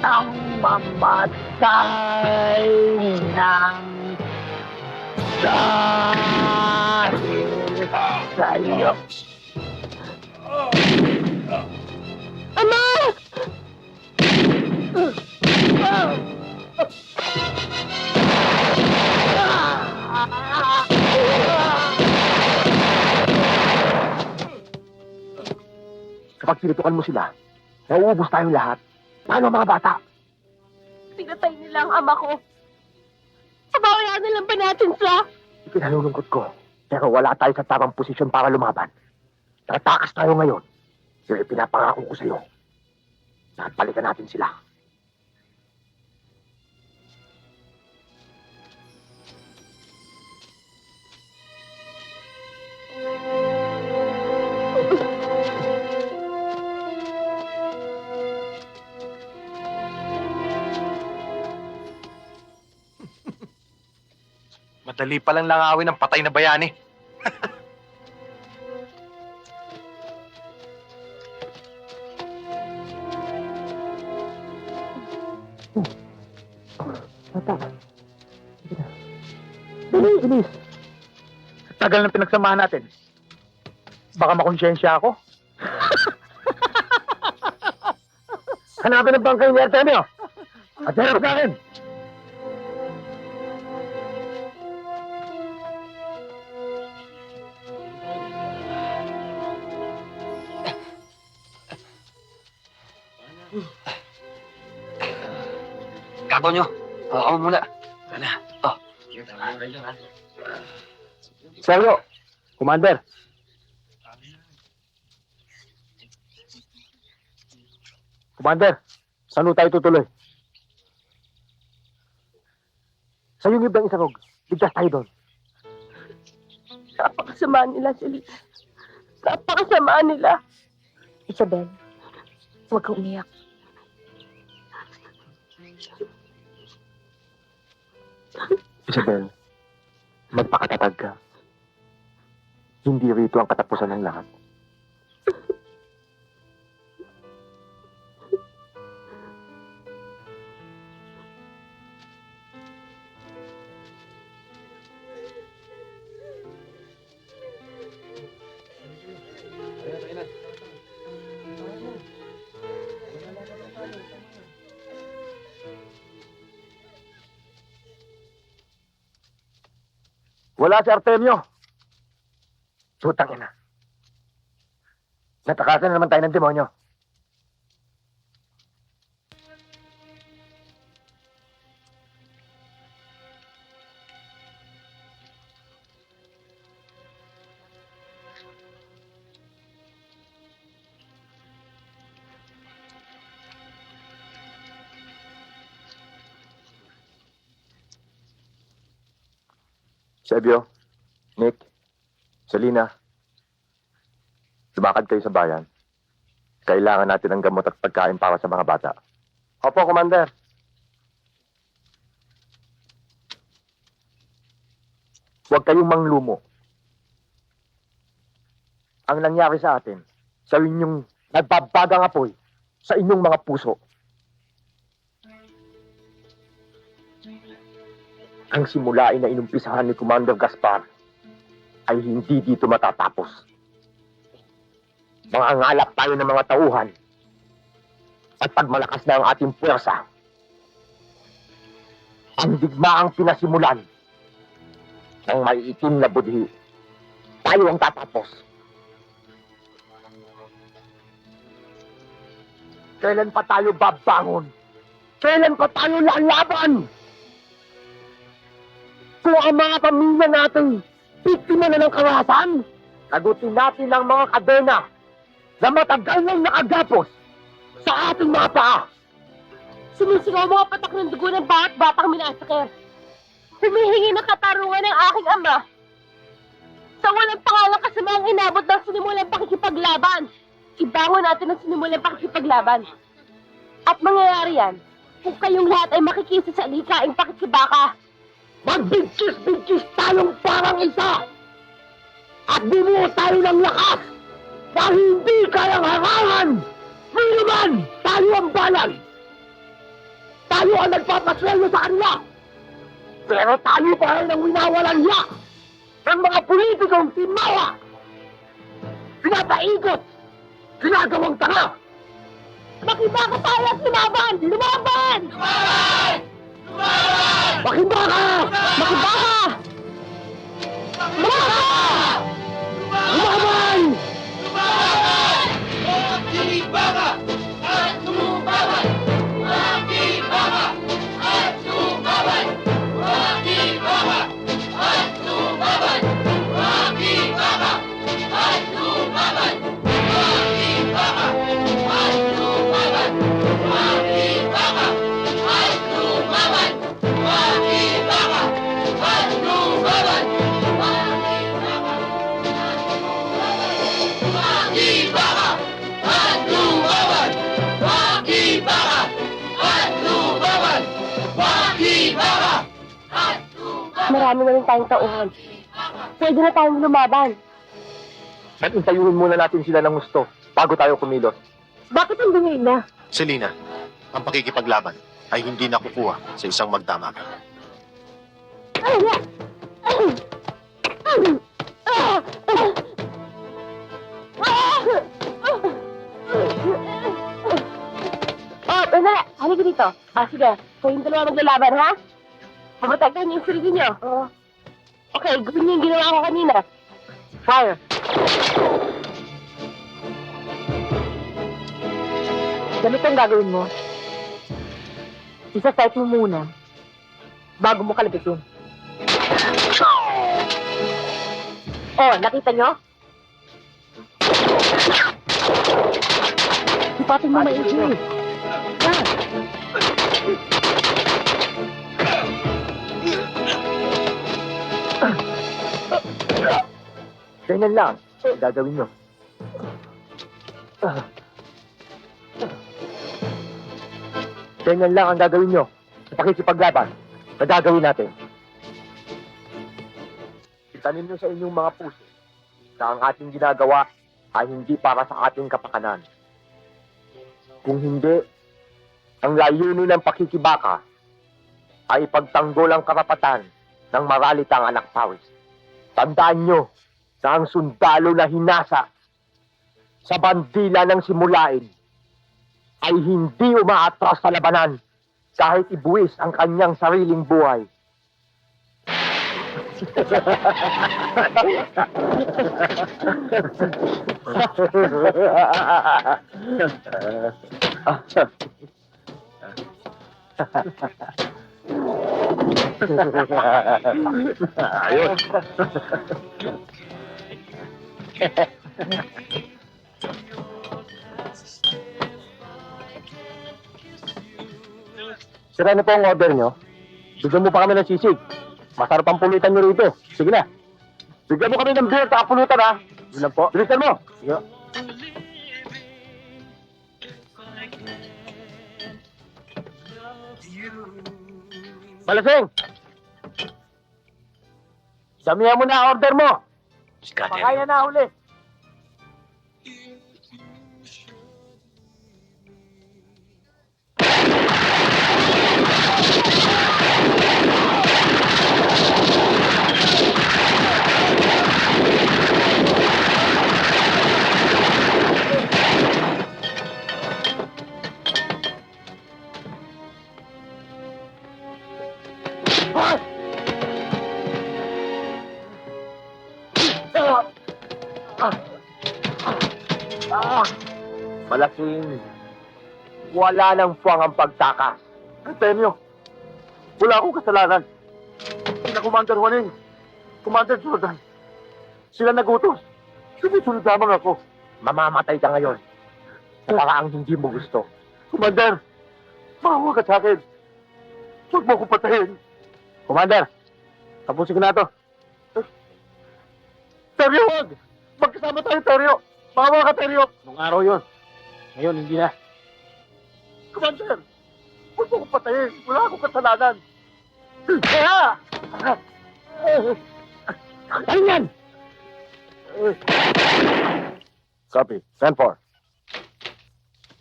Ang mamatay ng dahil sa'yo. ama! kapag tinitukan mo sila, nauubos tayong lahat. Paano ang mga bata? Pinatay nila ang ama ko. Pababayaan na lang ba natin sila? Ikinalulungkot ko. Pero wala tayo sa tamang posisyon para lumaban. Tatakas tayo ngayon. Pero pinapangako ko sa'yo. Napalikan natin sila. Madali palang langawin ng patay na bayani. Bilis, bilis. Tagal ng pinagsamahan natin. Baka makonsyensya ako. Hanapin ang bangkay ni Artemio. At harap sa akin. Kato nyo. Ako muna. Oh. Sergio, Commander. Commander, saan tayo tutuloy? Sa yung ibang isarog, ligtas tayo doon. Napakasama nila, Selena. Napakasama nila. Isabel, huwag kang umiyak. Isabel, magpakatatag ka. Hindi rito ang katapusan ng lahat. Wala si Artemio. Sutang ina. Natakasan na naman tayo ng demonyo. Sebio, Nick, Selena, lumakad kayo sa bayan. Kailangan natin ng gamot at pagkain para sa mga bata. Opo, Commander. Huwag kayong manglumo. Ang nangyari sa atin, sa inyong nagbabagang apoy, sa inyong mga puso. Ang simulain na inumpisahan ni Commander Gaspar ay hindi dito matatapos. Mangangalap tayo ng mga tauhan at pag malakas na ang ating puwersa, ang digmaang pinasimulan ng maiitim na budhi, tayo ang tatapos. Kailan pa tayo babangon? Kailan pa tayo lalaban? Kung ang mga pamilya natin biktima na ng karahasan, sagutin natin ang mga kadena na matagal nang nakagapos sa ating mga paa. Sumisigaw mga patak ng dugo ng bawat batang minasakir. Humihingi ng katarungan ng aking ama. Sa walang pangalang kasamaang inabot ng sinimulang pakikipaglaban. Ibangon natin ang sinimulang pakikipaglaban. At mangyayari yan kung kayong lahat ay makikisa sa likaing pakikibaka. Magbigkis-bigkis tayong parang isa! At bumuo tayo ng lakas na hindi kayang harangan! Hindi naman tayo ang bayan! Tayo ang nagpapasweldo sa kanila! Pero tayo pa rin ang winawalan niya ng mga politikong timawa! Pinapaikot! Ginagawang tanga! Makibaka tayo at lumaban! Lumaban! Lumaban! Lumaban! Makibaka! Makibaka! Lumaban! Lumaban! marami na rin tayong tauhan. Pwede na tayong lumaban. At intayuhin muna natin sila ng gusto bago tayo kumilos. Bakit hindi ngayon na? Selina, ang pakikipaglaban ay hindi nakukuha sa isang magdamagan. Oh, Bernard! Halika dito. Sige. Kayong dalawa maglalaban, ha? Paprotektahan niyo yung sarili niyo. Oo. Okay, gawin niyo yung ginawa ko kanina. Fire! Ganito ang gagawin mo. Isa-sight mo muna bago mo kalabitin. Oh, nakita niyo? Sipatin mo maigi. Yan. Ganyan lang. Gagawin nyo. Ganyan lang ang gagawin nyo. Sa pakikipaglaban na gagawin natin. Itanin nyo sa inyong mga puso na ang ating ginagawa ay hindi para sa ating kapakanan. Kung hindi, ang layunin ng pakikibaka ay ipagtanggol ang karapatan ng maralitang anak pawis. Tandaan nyo na ang sundalo na hinasa sa bandila ng simulain ay hindi umaatras sa labanan kahit ibuwis ang kanyang sariling buhay. Ayun. Sira na po ang order nyo. Bigyan mo pa kami ng sisig. Masarap ang pulutan nyo rito. Sige na. Bigyan mo kami ng beer at pulutan, ha? Yun lang po. Bilisan mo. Sige. Malasing! Samihan mo na ang order mo. Pakaya na uli. Malasing, wala nang puwang ang pagtakas. Artemio, wala akong kasalanan. Sina Commander Juaning, Commander Jordan, sila nagutos. Sumusunod lamang ako. Mamamatay ka ngayon. Sa paraang hindi mo gusto. Commander, maawa ka sa akin. Huwag mo akong patayin. Commander, tapusin ko na to. Teryo, huwag! Magkasama tayo, Teryo. Maawa ka, Teryo. Nung araw yun. Ngayon, hindi na. Commander, huwag mo akong patayin. Wala akong kasalanan. Kaya! Ano yan? Copy. 10-4.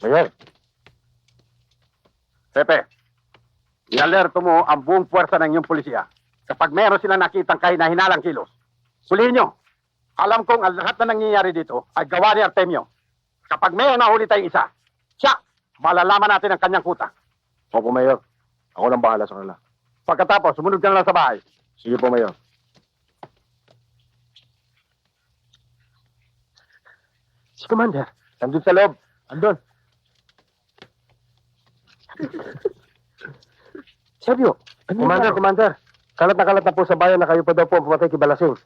Mayor. Pepe, i-alerto mo ang buong puwersa ng iyong pulisya. Kapag meron sila nakitang kahina-hinalang kilos, hulihin nyo. Alam kong ang lahat na nangyayari dito ay gawa ni Artemio. Kapag may nahuli tayong isa, siya, malalaman natin ang kanyang kuta. Opo, Mayor. Ako nang bahala sa kanila. Pagkatapos, sumunod ka na lang sa bahay. Sige po, Mayor. Si Commander, nandun sa loob. Andun. Sergio, Commander. Kalat na po sa bayan na kayo pa daw po ang pumatay kay Balasing.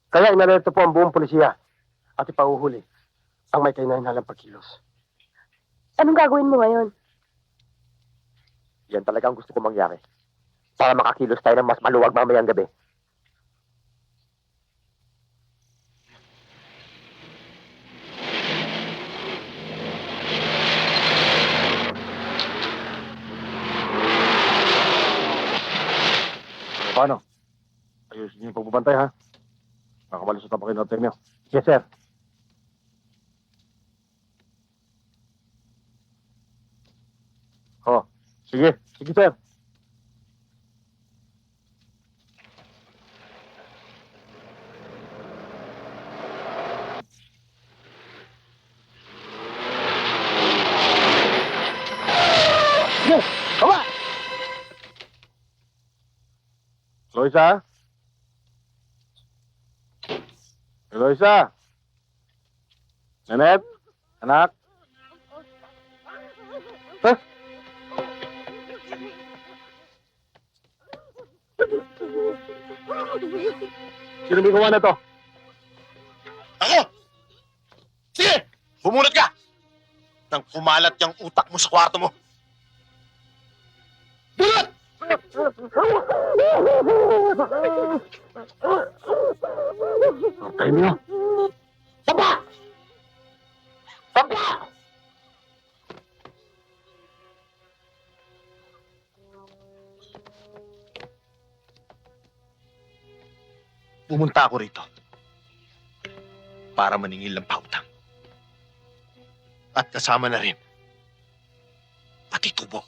Kaya inalerto po ang buong pulisya at ipahuhuli ang may kainainalang pagkilos. Anong gagawin mo ngayon? Yan talagang gusto ko mangyari. Para makakilos tayo ng mas maluwag mamayang gabi. Paano? Ayusin niyo yung pagbabantay, ha? Nakamalusot na pa kayo ng Artemio. Yes, sir. Oh, sige. Sige, sir. Sige, kaba! Loisa? Loisa? Nanette? Anak? Huh? Sino may gawa na to? Ako! Sige! Bumunot ka! Nang kumalat yung utak mo sa kwarto mo. Bunot! Artemio? Papa! Papa! Pumunta ako rito para maningil ng pautang. At kasama na rin pati tubo.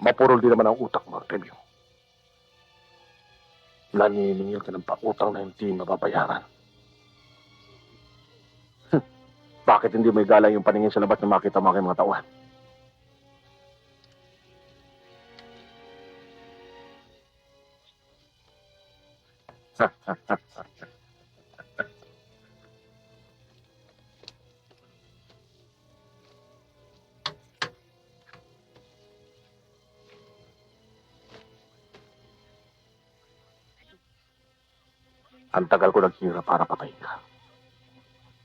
Mapurol din naman ang utak mo, Artemio. Naniningil ka ng pautang na hindi mababayaran. Bakit hindi mo igalang yung paningin sa labas na makita mo aking mga tauhan? Ang tagal ko naghihirap para patayin ka.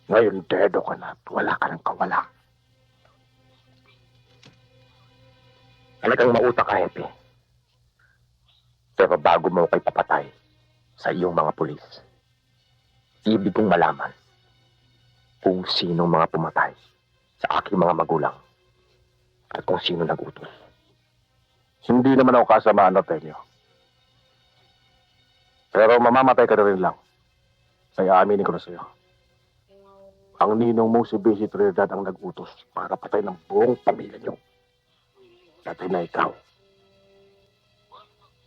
Ngayon, dedo ka na at wala ka ng kawala. Talagang mautak ka, Hepe. Pero bago mo kay papatay sa iyong mga pulis, ibig kong malaman kung sino mga pumatay sa aking mga magulang at kung sino nagutos. Hindi naman ako kasamaan, Artemio. Pero mamamatay ka na rin lang. Kaya aminin ko na sa'yo. Ang ninong mong si Bisi Trinidad ang nagutos para patay ng buong pamilya niyo. Dati na ikaw.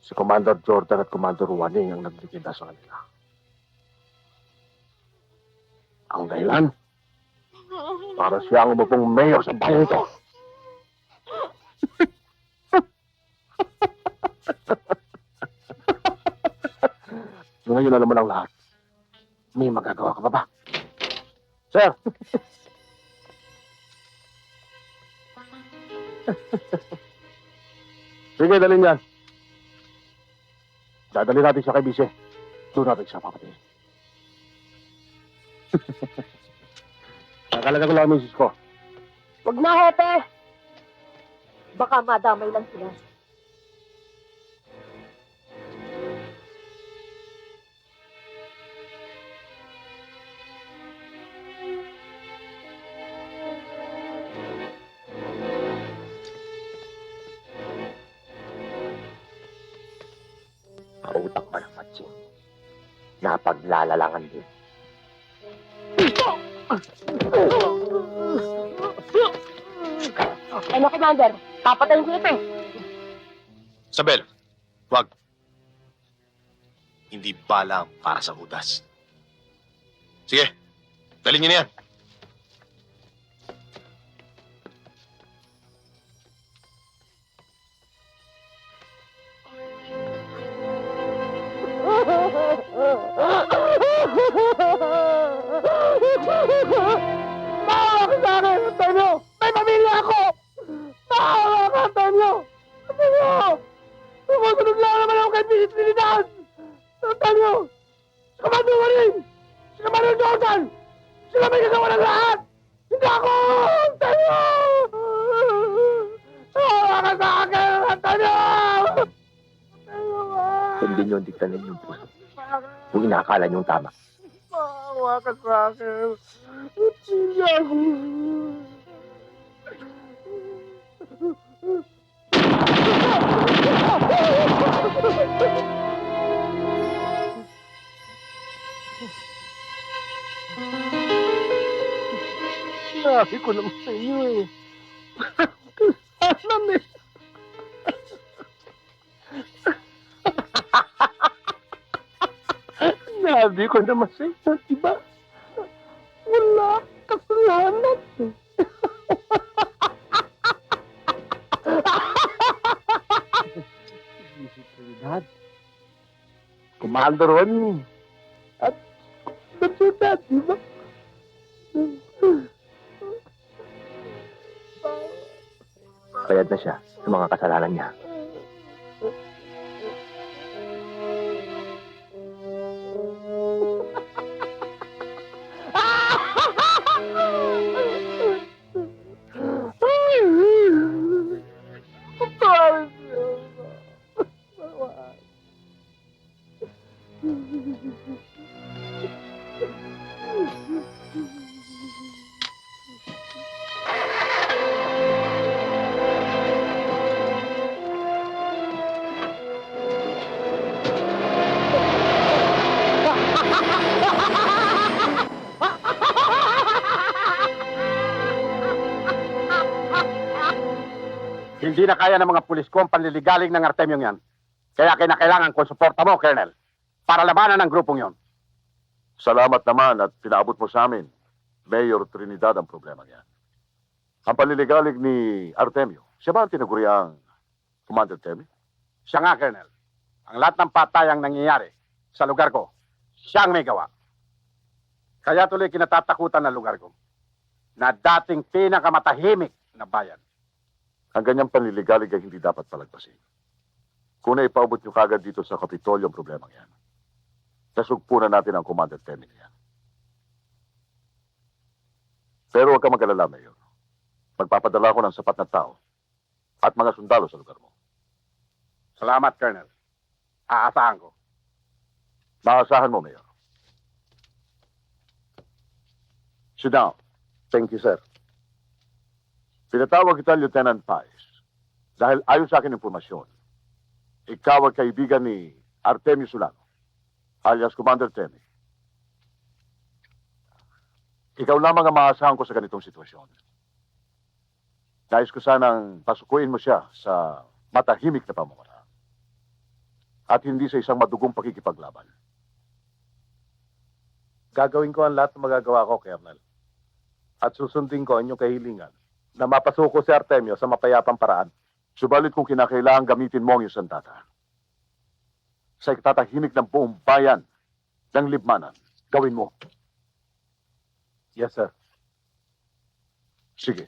Si Commander Jordan at Commander Juaning ang naglikida sa kanila. Ang dahilan, para siya ang umupong mayor sa bayan ito. Ngayon alam mo ng lahat. May magagawa ka pa ba? Sir! Sige, dalhin yan. Dadali natin siya kay Bise. Doon natin siya papatayin. Nakalaga ko lang ang misis ko. Huwag na, Hepe. Baka madamay lang sila. Pautak pa ng matching. Napaglalalangan din. Ano, Commander? Papatayin ko ito eh. Isabel, wag. Hindi bala ang para sa udas. Sige, dalhin niyo na yan. Maawa ka sa akin, Antonio! May pamilya ako! Maawa ka, Antonio! Antonio! Tumutunog lang naman ako kay Bishop Trinidad! Antonio! Si Commander Waring! Si Commander Jordan! Sila may gagawa ng lahat! Hindi ako! Antonio! Maawa ka sa akin, Hindi nyo diktanin yung puso. Kung inakala nyo tama. Maawa ka sa akin. Hindi ako. Sinabi ko naman sa iyo eh. Kasalanan eh. Sinabi ko naman sa iyo, diba? Wala kasalanan eh. Dad, Commander Ron. At that's your dad, diba? Bayad na siya sa mga kasalanan niya. Hindi na kaya ng mga pulis ko ang panliligaling ng Artemyong yan. Kaya kinakailangan ko suporta mo, Colonel, para labanan ang grupong yon. Salamat naman at pinaabot mo sa amin. Mayor Trinidad ang problema niyan. Ang panliligalig ni Artemio, siya ba ang tinaguriang Commander Temi? Siya nga, Colonel. Ang lahat ng patayang nangyayari sa lugar ko, siyang may gawa. Kaya tuloy kinatatakutan ng lugar ko na dating pinakamatahimik na bayan. Ang ganyang panliligalig ay hindi dapat palagpasin. Kung naipaubot nyo kagad dito sa Kapitolyo ang problema yan, nasugpunan natin ang Commander Temi niyan. Pero huwag ka mag-alala, Mayor. Magpapadala ko ng sapat na tao at mga sundalo sa lugar mo. Salamat, Colonel. Aasahan ko. Maasahan mo, Mayor. Sit down. Thank you, sir. Pinatawag kita, Lieutenant Paez, dahil ayon sa akin impormasyon, ikaw ang kaibigan ni Artemio Solano, alias Commander Temi. Ikaw lamang ang maasahan ko sa ganitong sitwasyon. Nais ko sanang pasukuin mo siya sa matahimik na pamamaraan at hindi sa isang madugong pakikipaglaban. Gagawin ko ang lahat ng magagawa ko, Colonel. At susundin ko ang inyong kahilingan na mapasuko si Artemio sa mapayapang paraan. Subalit kung kinakailangan gamitin mo ang iyong sandata sa itatahimik ng buong bayan ng libmanan, gawin mo. Yes, sir. Sige.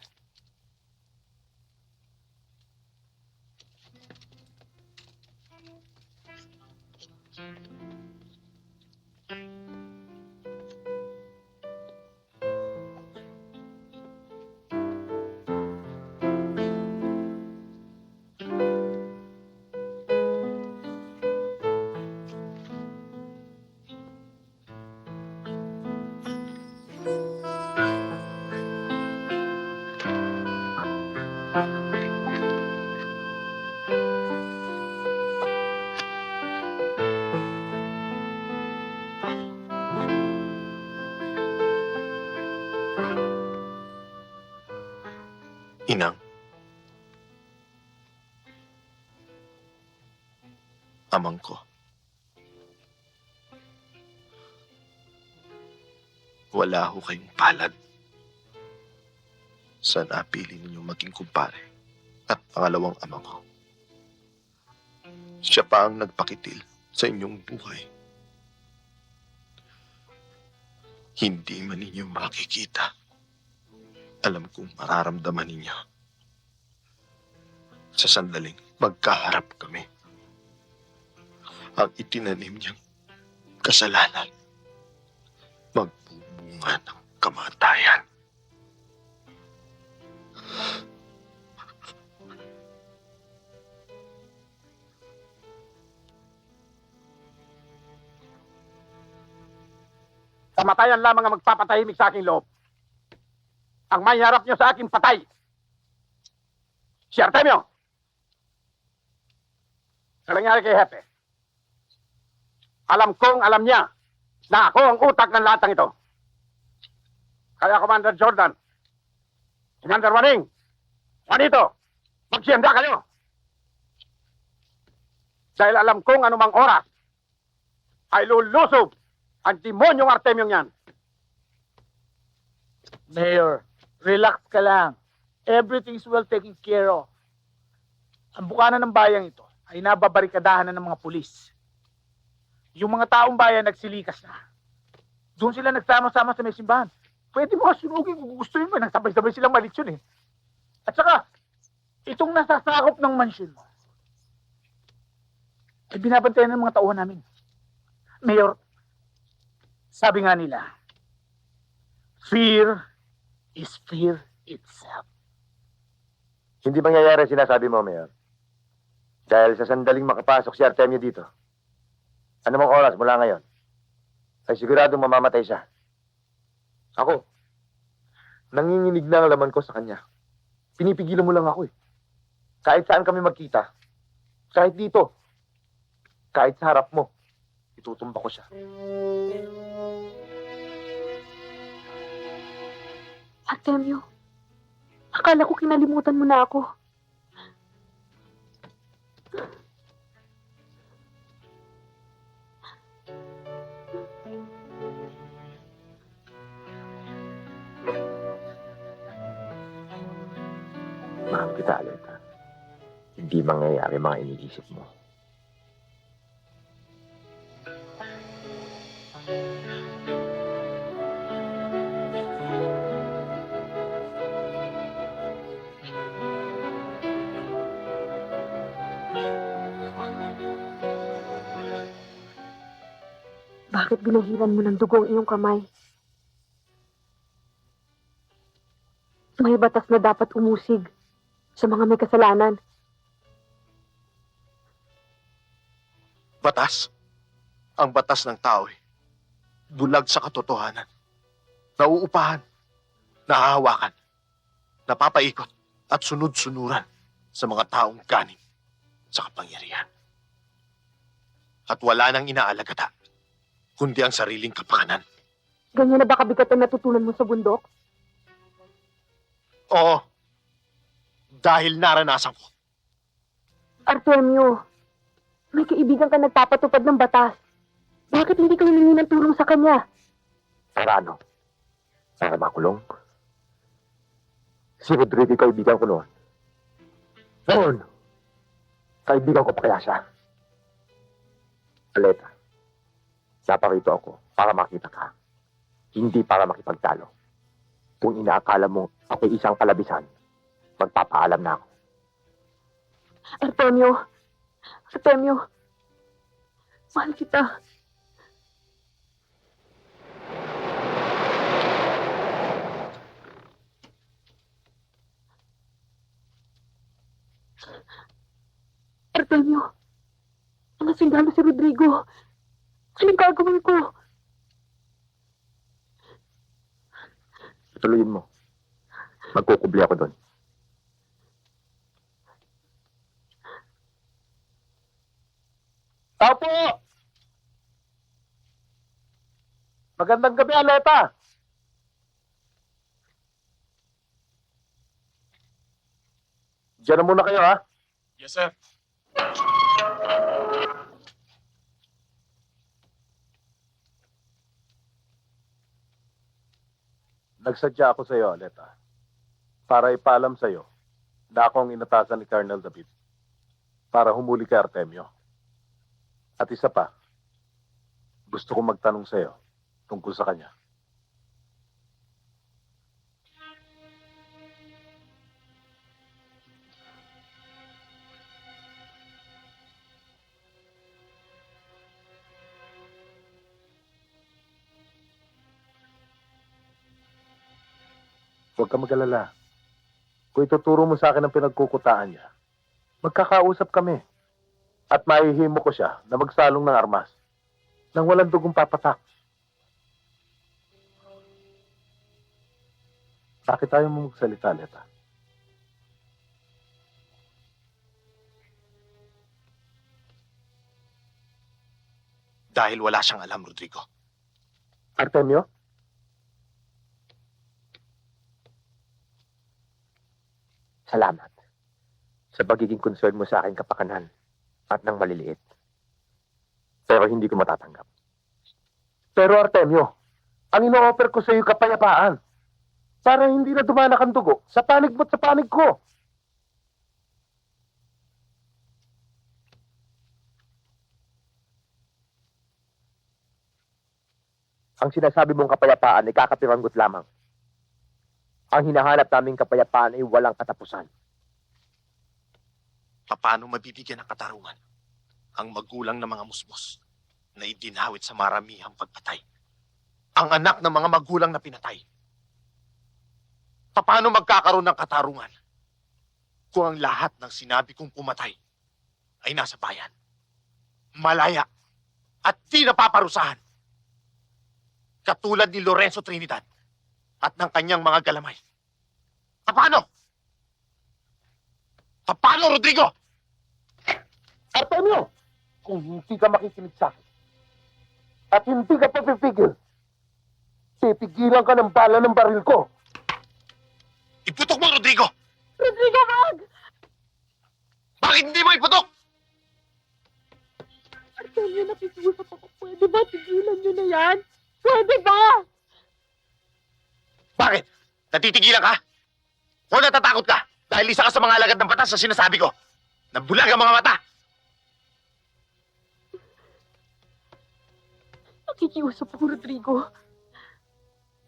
Inang. Amang ko. Wala ho kayong palad sa napili ninyong maging kumpare at pangalawang ama ko. Siya pa ang nagpakitil sa inyong buhay. Hindi man ninyo makikita. Alam kong mararamdaman ninyo. Sa sandaling magkaharap kami. Ang itinanim niyang kasalanan magbubunga ng kamatayan. Kamatayan lamang ang magpapatahimik sa aking loob. Ang may harap niyo sa aking patay. Si Artemio! Sa nangyari kay Hepe, alam kong alam niya na ako ang utak ng lahat ng ito. Kaya Commander Jordan, Commander Waring, Juanito, magsiyanda kayo. Dahil alam kong anumang oras ay lulusob ang demonyong Artemio niyan. Mayor, relax ka lang. Everything's well taken care of. Ang bukana ng bayang ito ay nababarikadahan na ng mga pulis. Yung mga taong bayan nagsilikas na. Doon sila nagsama-sama sa may simbahan. Pwede mo kasunugin kung gusto mo. Nagsabay-sabay silang malisyon eh. At saka, itong nasasakop ng mansyon mo, ay binabantayan ng mga tauhan namin. Mayor, sabi nga nila, fear is fear itself. Hindi mangyayari ang sinasabi mo, Mayor. Dahil sa sandaling makapasok si Artemio dito, anumang oras mula ngayon, ay siguradong mamamatay siya. Ako, nanginginig na ang laman ko sa kanya. Pinipigilan mo lang ako eh. Kahit saan kami magkita, kahit dito, kahit sa harap mo, itutumba ko siya. Artemio, akala ko kinalimutan mo na ako. Mahal kita, Aleta. Hindi mangyayari mga iniisip mo. Bakit binahiran mo ng dugo ang iyong kamay? May batas na dapat umusig sa mga may kasalanan. Batas? Ang batas ng tao eh. Bulag sa katotohanan. Nauupahan. Nahahawakan. Napapaikot. At sunod-sunuran sa mga taong ganing sa kapangyarihan. At wala nang inaalagata, kundi ang sariling kapakanan. Ganyan na ba kabigat ang natutunan mo sa bundok? Oo. Dahil naranasan ko. Artemio, may kaibigan ka nagpapatupad ng batas. Bakit hindi ka humingi ng tulong sa kanya? Para ano? Para makulong? Si Rodrigo, kaibigan ko noon. Noon, kaibigan ko pa kaya siya. Aleta, naparito ako para makita ka. Hindi para makipagtalo. Kung inaakala mo ako'y isang palabisan, magpapaalam na ako. Artemio, mahal kita. Artemio, ang sundalo si Rodrigo. Anong gagawin ko? Tuloyin mo. Magkukubli ako doon. Tao po! Magandang gabi, Aleta. Diyan na muna kayo, ha? Yes, sir. Nagsadya ako sa iyo, Aleta, para ipaalam sa iyo na ako ang inatasan ni Colonel David para humuli kay Artemio. At isa pa, gusto kong magtanong sa iyo tungkol sa kanya. Huwag ka mag-alala. Kung ituturo mo sa akin ang pinagkukutaan niya, magkakausap kami. At mahihimo ko siya na magsalong ng armas nang walang dugong papatak. Bakit tayo mo magsalita, Leta? Dahil wala siyang alam, Rodrigo. Artemio? Salamat sa pagiging concern mo sa aking kapakanan at ng maliliit. Pero hindi ko matatanggap. Pero Artemio, ang ino-offer ko sa iyo kapayapaan para hindi na dumanak ang dugo sa panig mo't sa panig ko. Ang sinasabi mong kapayapaan ay kakapiranggot lamang. Ang hinahanap naming kapayapaan ay walang katapusan. Paano mabibigyan ng katarungan ang magulang ng mga musmos na idinawit sa maramihang pagpatay? Ang anak ng mga magulang na pinatay. Paano magkakaroon ng katarungan kung ang lahat ng sinabi kong pumatay ay nasa bayan, malaya, at di napaparusahan? Katulad ni Lorenzo Trinidad at ng kanyang mga galamay. Paano? Paano, Rodrigo? Artemio, kung hindi ka makikinig sa akin at hindi ka papipigil, pipigilan ka ng bala ng baril ko. Iputok mo, Rodrigo! Rodrigo, wag! Bakit hindi mo iputok? Artemio, nakikiusap ako. Pwede ba tigilan nyo na yan? Pwede ba? Bakit? Natitigilan ka? O natatakot ka? Dahil isa ka sa mga alagad ng batas sa sinasabi ko. Nabulag ang mga mata. Nakikiusap ako, Rodrigo.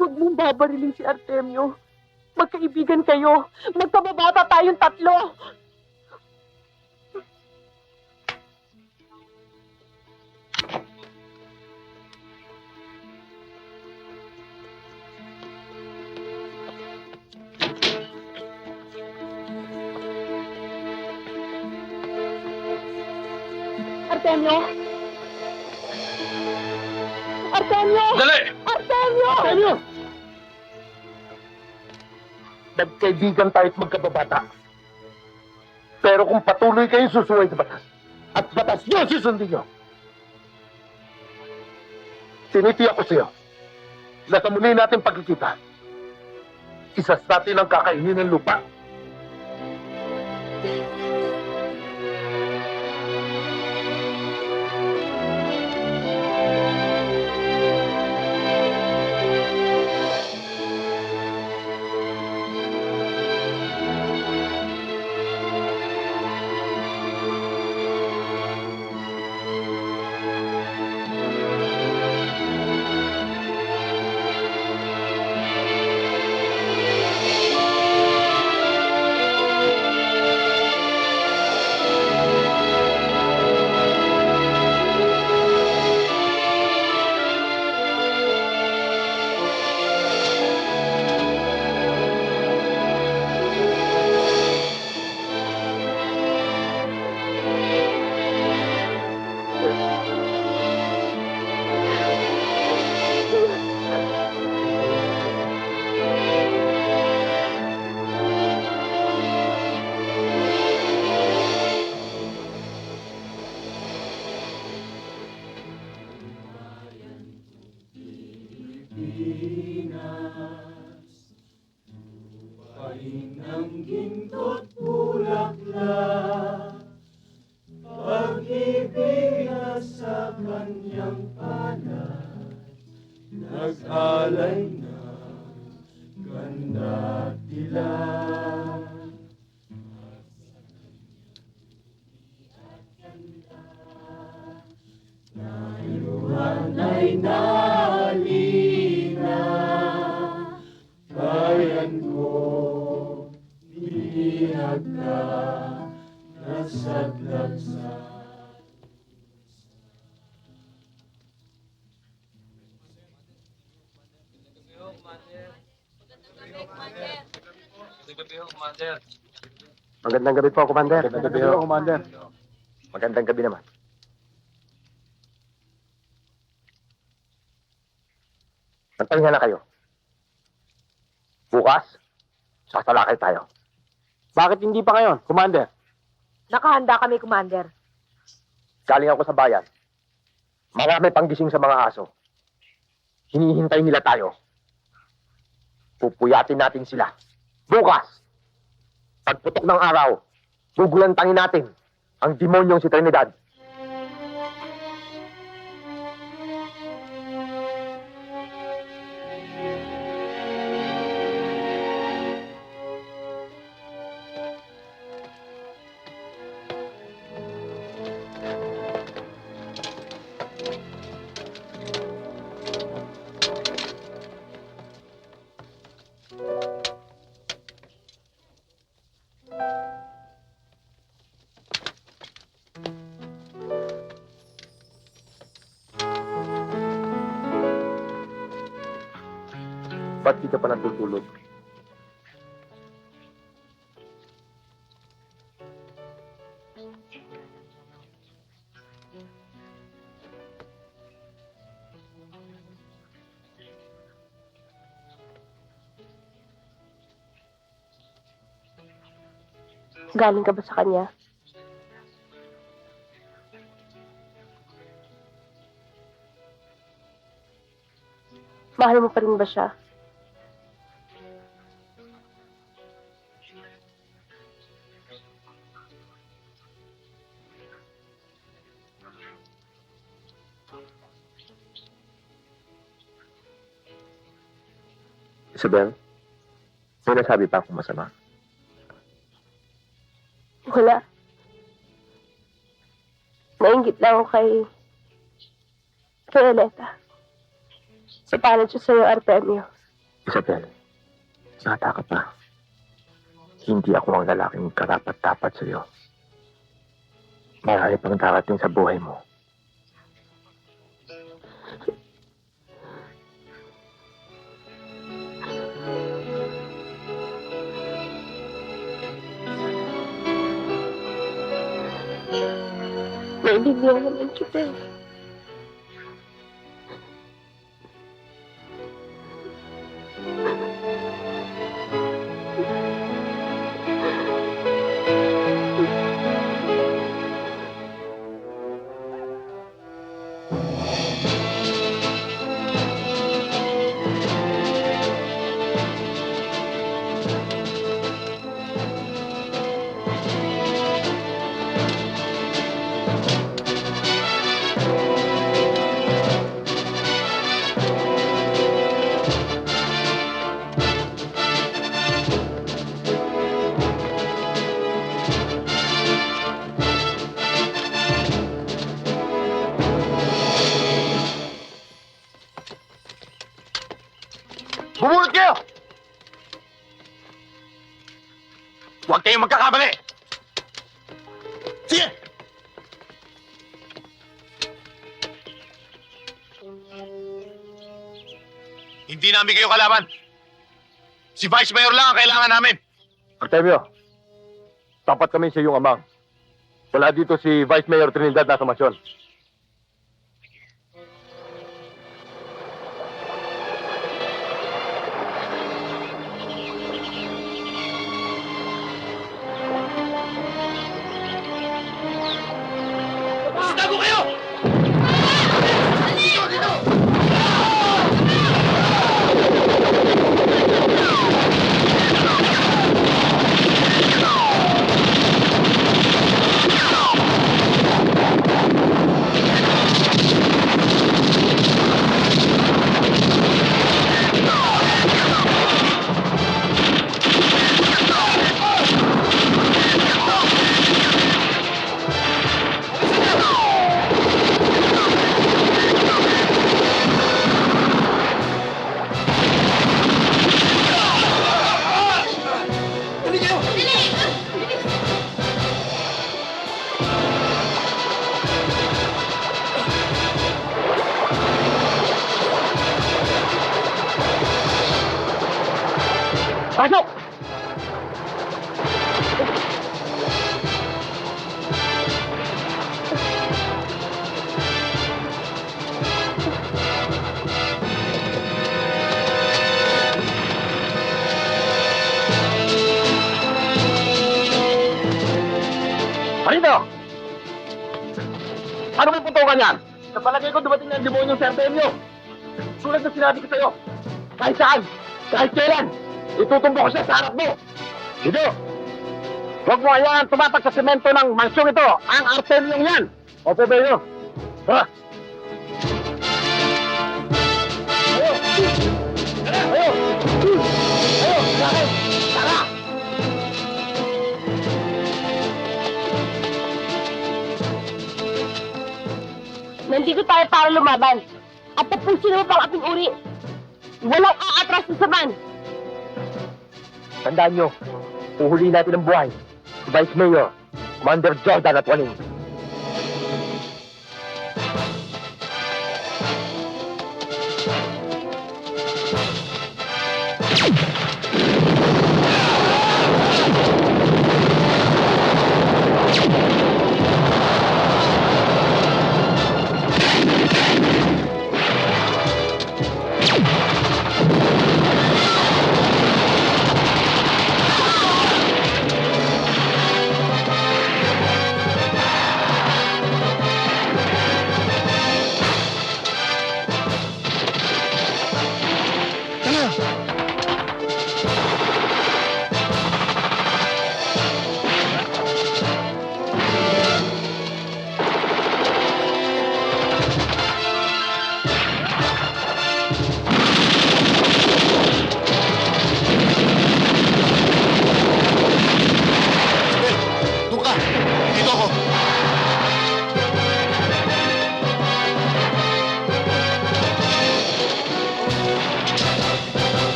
Huwag mong babarilin si Artemio. Magkaibigan kayo. Magkababata tayong tatlo. Artemio! Artemio! Dali! Artemio! Artemio! Nagkaibigan tayo't magkababata. Pero kung patuloy kayong susuway sa batas, at batas nyo susundin nyo, tinitiyak ko sa'yo na sa muli natin pagkikita, isas natin ang kakainin ng lupa. Nag-alay ng ganda tila. Nailuhan ay naalina, bayan ko, binihag ka, nasadlak sa Magandang gabi po, Commander. Magandang gabi ho, Commander. Magandang gabi naman. Magpahinga na kayo. Bukas Bukas, sasalakay tayo. Bakit hindi pa ngayon, Commander? Nakahanda kami, Commander. Galing ako sa bayan. Marami pang gising sa mga aso. Hinihintay nila tayo. Pupuyatin natin sila. Bukas, pagputok ng araw, gugulantangin natin ang demonyong si Trinidad. Ba't di ka pa natutulog? Galing ka ba sa kanya? Mahal mo pa rin ba siya? Isabel, may nasabi pa akong masama. Wala. Nainggit lang ako kay Aleta. Sa palad siya sa'yo, Artemio. Isabel, bata ka pa. Hindi ako ang lalaking karapat-dapat sa'yo. Marami pang darating sa buhay mo. Naibigyan naman kita eh. Bumunot kayo! Huwag kayong magkakamali! Sige! Hindi namin kayo kalaban. Si Vice Mayor lang ang kailangan namin. Artemio, tapat kami sa iyong amang. Wala dito si Vice Mayor Trinidad na sumasyon. Tago kayo! Dito, dito! Pasok! Marino! Ano may putukan yan? Sa palagay ko dumating na ang demonyong Sir Artemio. Sulat na sinabi ko sa'yo. Kahit saan, kahit kailan, itutumbo ko siya sa harap mo. Sige. Huwag mo hayaan tumatak sa semento ng mansyong ito. Ang Artemio yan. Opo, Mayor. Ha? Ayo! Ayo! Ayo! Tara! Tara! Nandito tayo para lumaban. At tapusin mo pang ating uri. Walang aatras sa saban. Tandaan nyo, uhulihin natin ang buhay. Si Vice Mayor, Commander Jordan at Waling. Doon ka! Dito ako!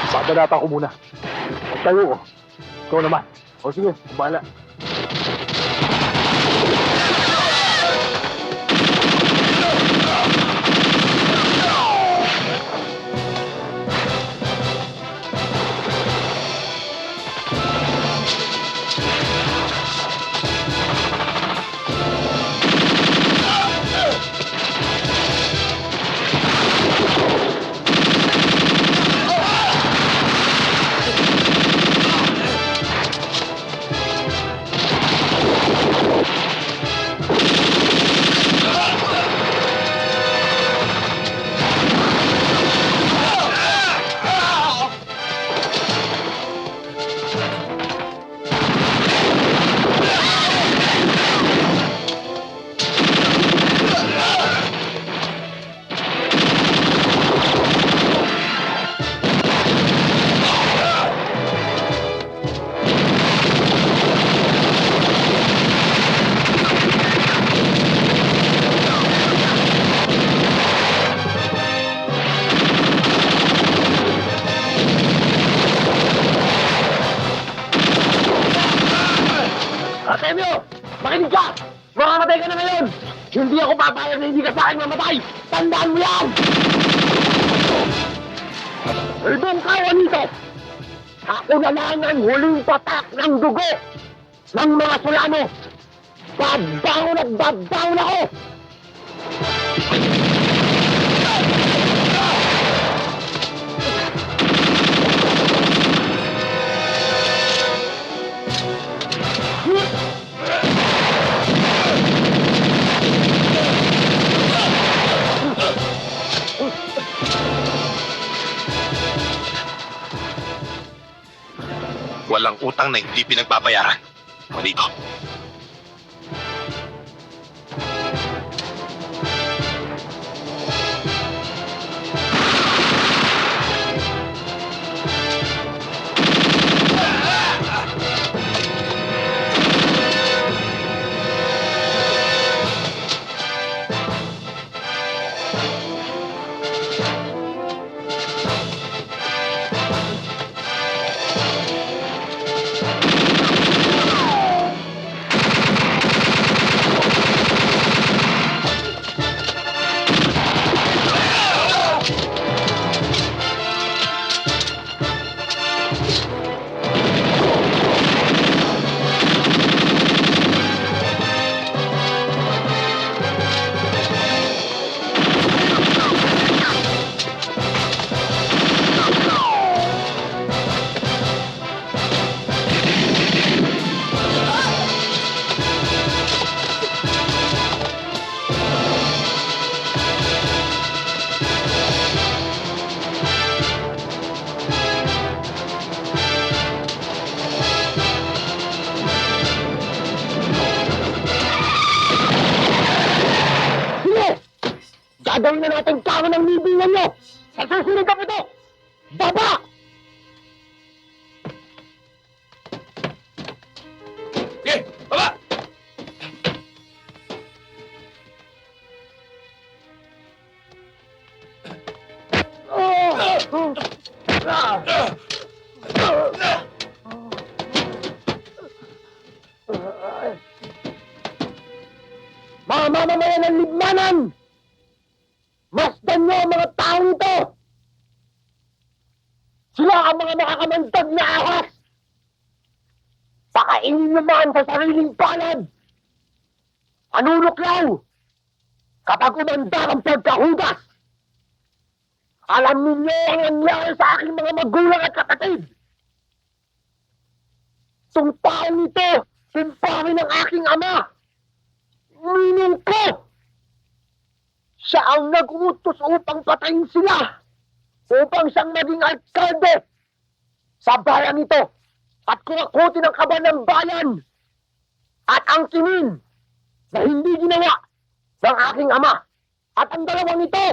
Babanata ko muna. Magtayo ko. Ikaw naman. O sige, bahala. Artemio! Makinig ka! Mamamatay ka na ngayon! Hindi ako papayag na hindi ka sa akin mamatay! Tandaan mo yan! Doon ka, Juanito! Ako na lang ang huling patak ng dugo ng mga Solano! Babaon at babaon ako! Walang utang na hindi pinagbabayaran. Juanito. Gagawin na natin kamo ng libingan nyo! Sa susunod ka po ito! Baba! Sige, baba! Mga mamamayan ng Libmanan! Masdan nyo ang mga taong ito! Sila ang mga makakamandag na ahas! Pakainin naman sa sariling palad! Anunuklaw! Kapag umanda ang pagkahudas! Alam ninyo ang nangyari sa aking mga magulang at kapatid! Itong taong ito, kumpare ng aking ama! Meaning ko! Siya ang nag-utos upang patayin sila! Upang siyang maging alkalde sa bayan ito at kurakutin ang kaban ng bayan at ang kinin na hindi ginawa ng aking ama at ang dalawang ito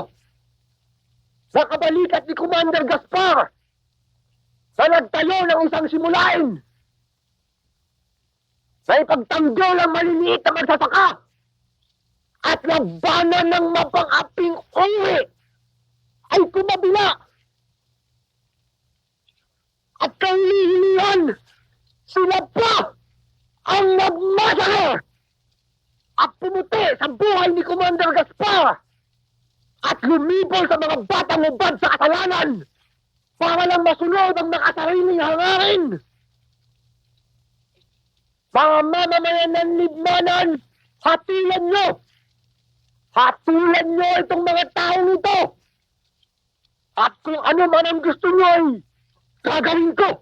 na kabalikat ni Commander Gaspar na nagtayo ng isang simulain na ipagtanggol ang maliliit na magsasaka at labanan ng mapang-aping uri ay kumabila at kahilihan sila pa ang nagmasakar at pumuti sa buhay ni Commander Gaspar at lumibol sa mga batang ubad sa kasalanan para lang masunod ang nakasariling hangarin. Mga mamamayan ng Libmanan, hatilan nyo! Hatulan nyo itong mga taong ito! At kung ano man ang gusto nyo ay gagawin ko!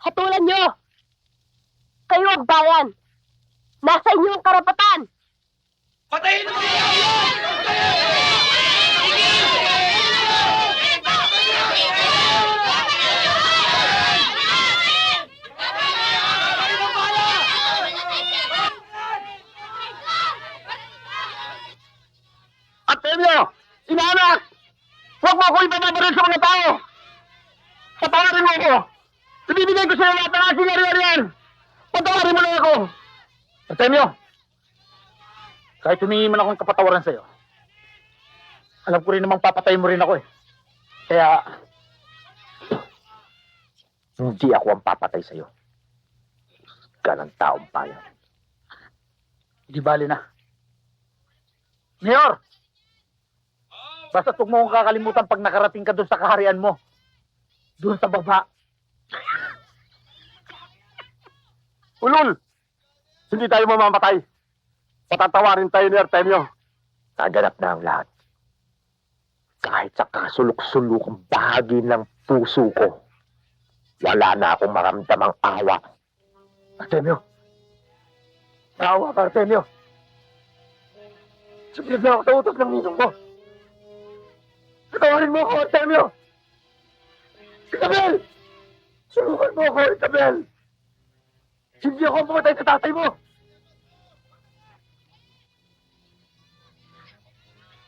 Hatulan nyo! Kayo ang bayan! Nasa inyo ang karapatan! Patayin mo! Atenyo! Inanak! Huwag mo ako ipapabaril sa mga tao! Patawarin mo ako! Ibibigay ko sa'yo lahat ng aking ari-arian! Patawarin mo lang ako! Artemio! Kahit humingi man akong kapatawaran sa'yo, alam ko rin namang papatay mo rin ako eh. Kaya, hindi ako ang papatay sa'yo. Ka ng taong bayan. Hindi bali na. Mayor! Basta huwag mo akong kakalimutan pag nakarating ka doon sa kaharian mo. Doon sa baba. Ulol! Hindi tayo mamamatay. Patatawarin tayo ni Artemio. Naganap na ang lahat. Kahit sa kasulok-sulokang bahagi ng puso ko, wala na akong maramdamang awa. Artemio! Awa ka, Artemio! Sumunod na ako sa utos ng ninong mo. Patawarin mo ako, Artemio! Isabel! Surukan mo ako, Isabel! Hindi ako pumatay sa tatay mo!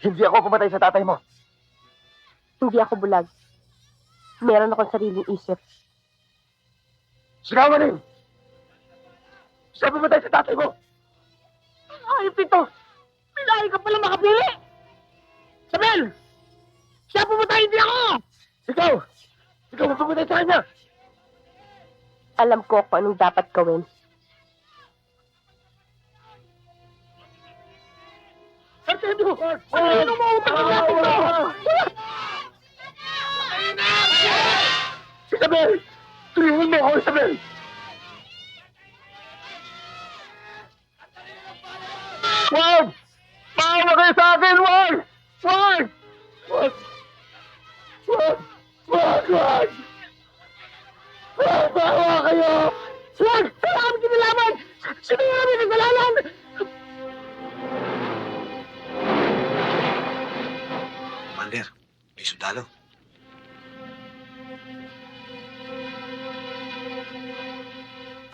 Hindi ako pumatay sa tatay mo! Hindi ako bulag. Meron akong sariling isip. Sigawan rin! Siya pumatay sa tatay mo! Ay, Pito! Pinahay ka pala makapili! Isabel! Siya pumatay, hindi ako! Ikaw! Ikaw ang pumatay sa kanya! Alam ko kung anong dapat gawin. Artemio! Ano mo utang ang natin mo? Isabel! Tulungan mo ako, Isabel! Wag! Maawa kayo sa akin! Wag! Wag! Wag! Wag! Wag! Wag! Wag! Maawa kayo! Wag! Wala kami kinalaman! Sino yung kami kasalanan? Commander, may sundalo.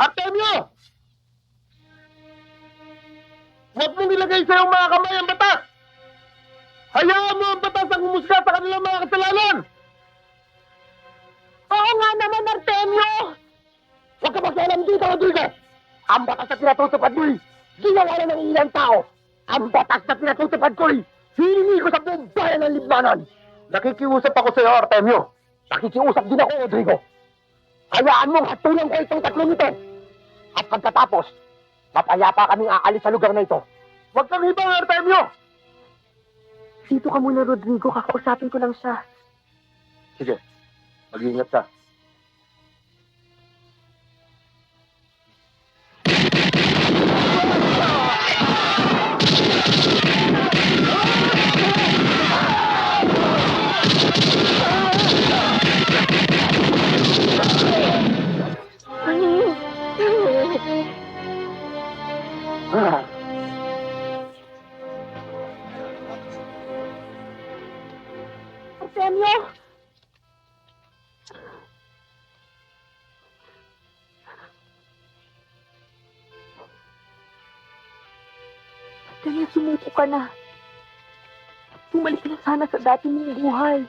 Artemio! Huwag mong ilagay sa iyong mga kamay ang batas! Hayaan mo kanilang mga kasalanan! Oo nga naman, Artemio! Huwag ka magsalam dito, Rodrigo! Ang batas na pinatutupad mo'y ginawa na ng ilang tao! Ang batas na pinatutupad ko'y hiningi ko sa buong bayan ng Libmanan! Nakikiusap ako sa iyo, Artemio! Nakikiusap din ako, Rodrigo! Hayaan mong hatulang ko itong tatlong ito! At pagkatapos, mapayapa kaming aalis sa lugar na ito! Huwag kang ibang, Artemio! Dito ka muna, Rodrigo. Kakausapin ko lang siya. Sige, mag-iingat ka. Artemio! Artemio, sumuko ka na. Bumalik na sana sa dati mong buhay.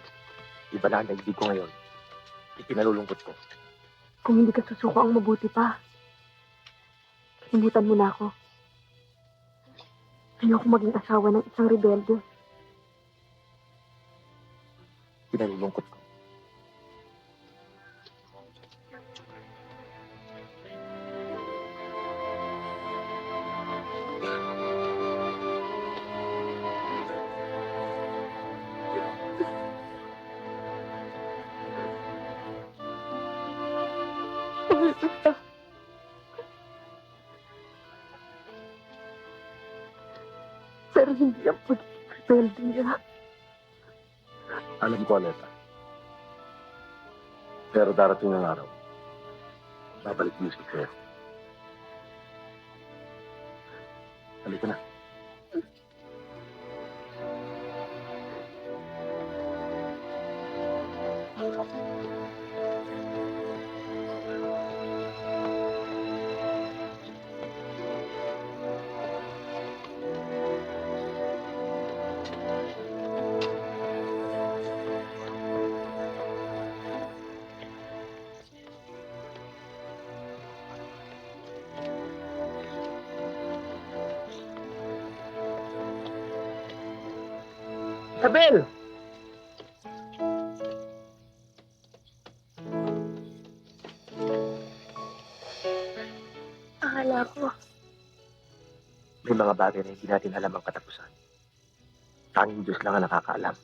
Iba na ang daigdig ko ngayon. Ipinalulungkot ko. Kung hindi ka susuko ang mabuti pa, kalimutan mo na ako. Ayoko maging asawa ng isang rebelde. Pinalulungkot ko. Pero hindi ang pagiging rebelde niya. Alam ko, Aleta. Pero darating ang araw. Babalik niyo si Claire. Halika na. Isabel! Akala ko, May mga bagay na hindi natin alam ang katapusan. Tanging Diyos lang ang nakakaalam.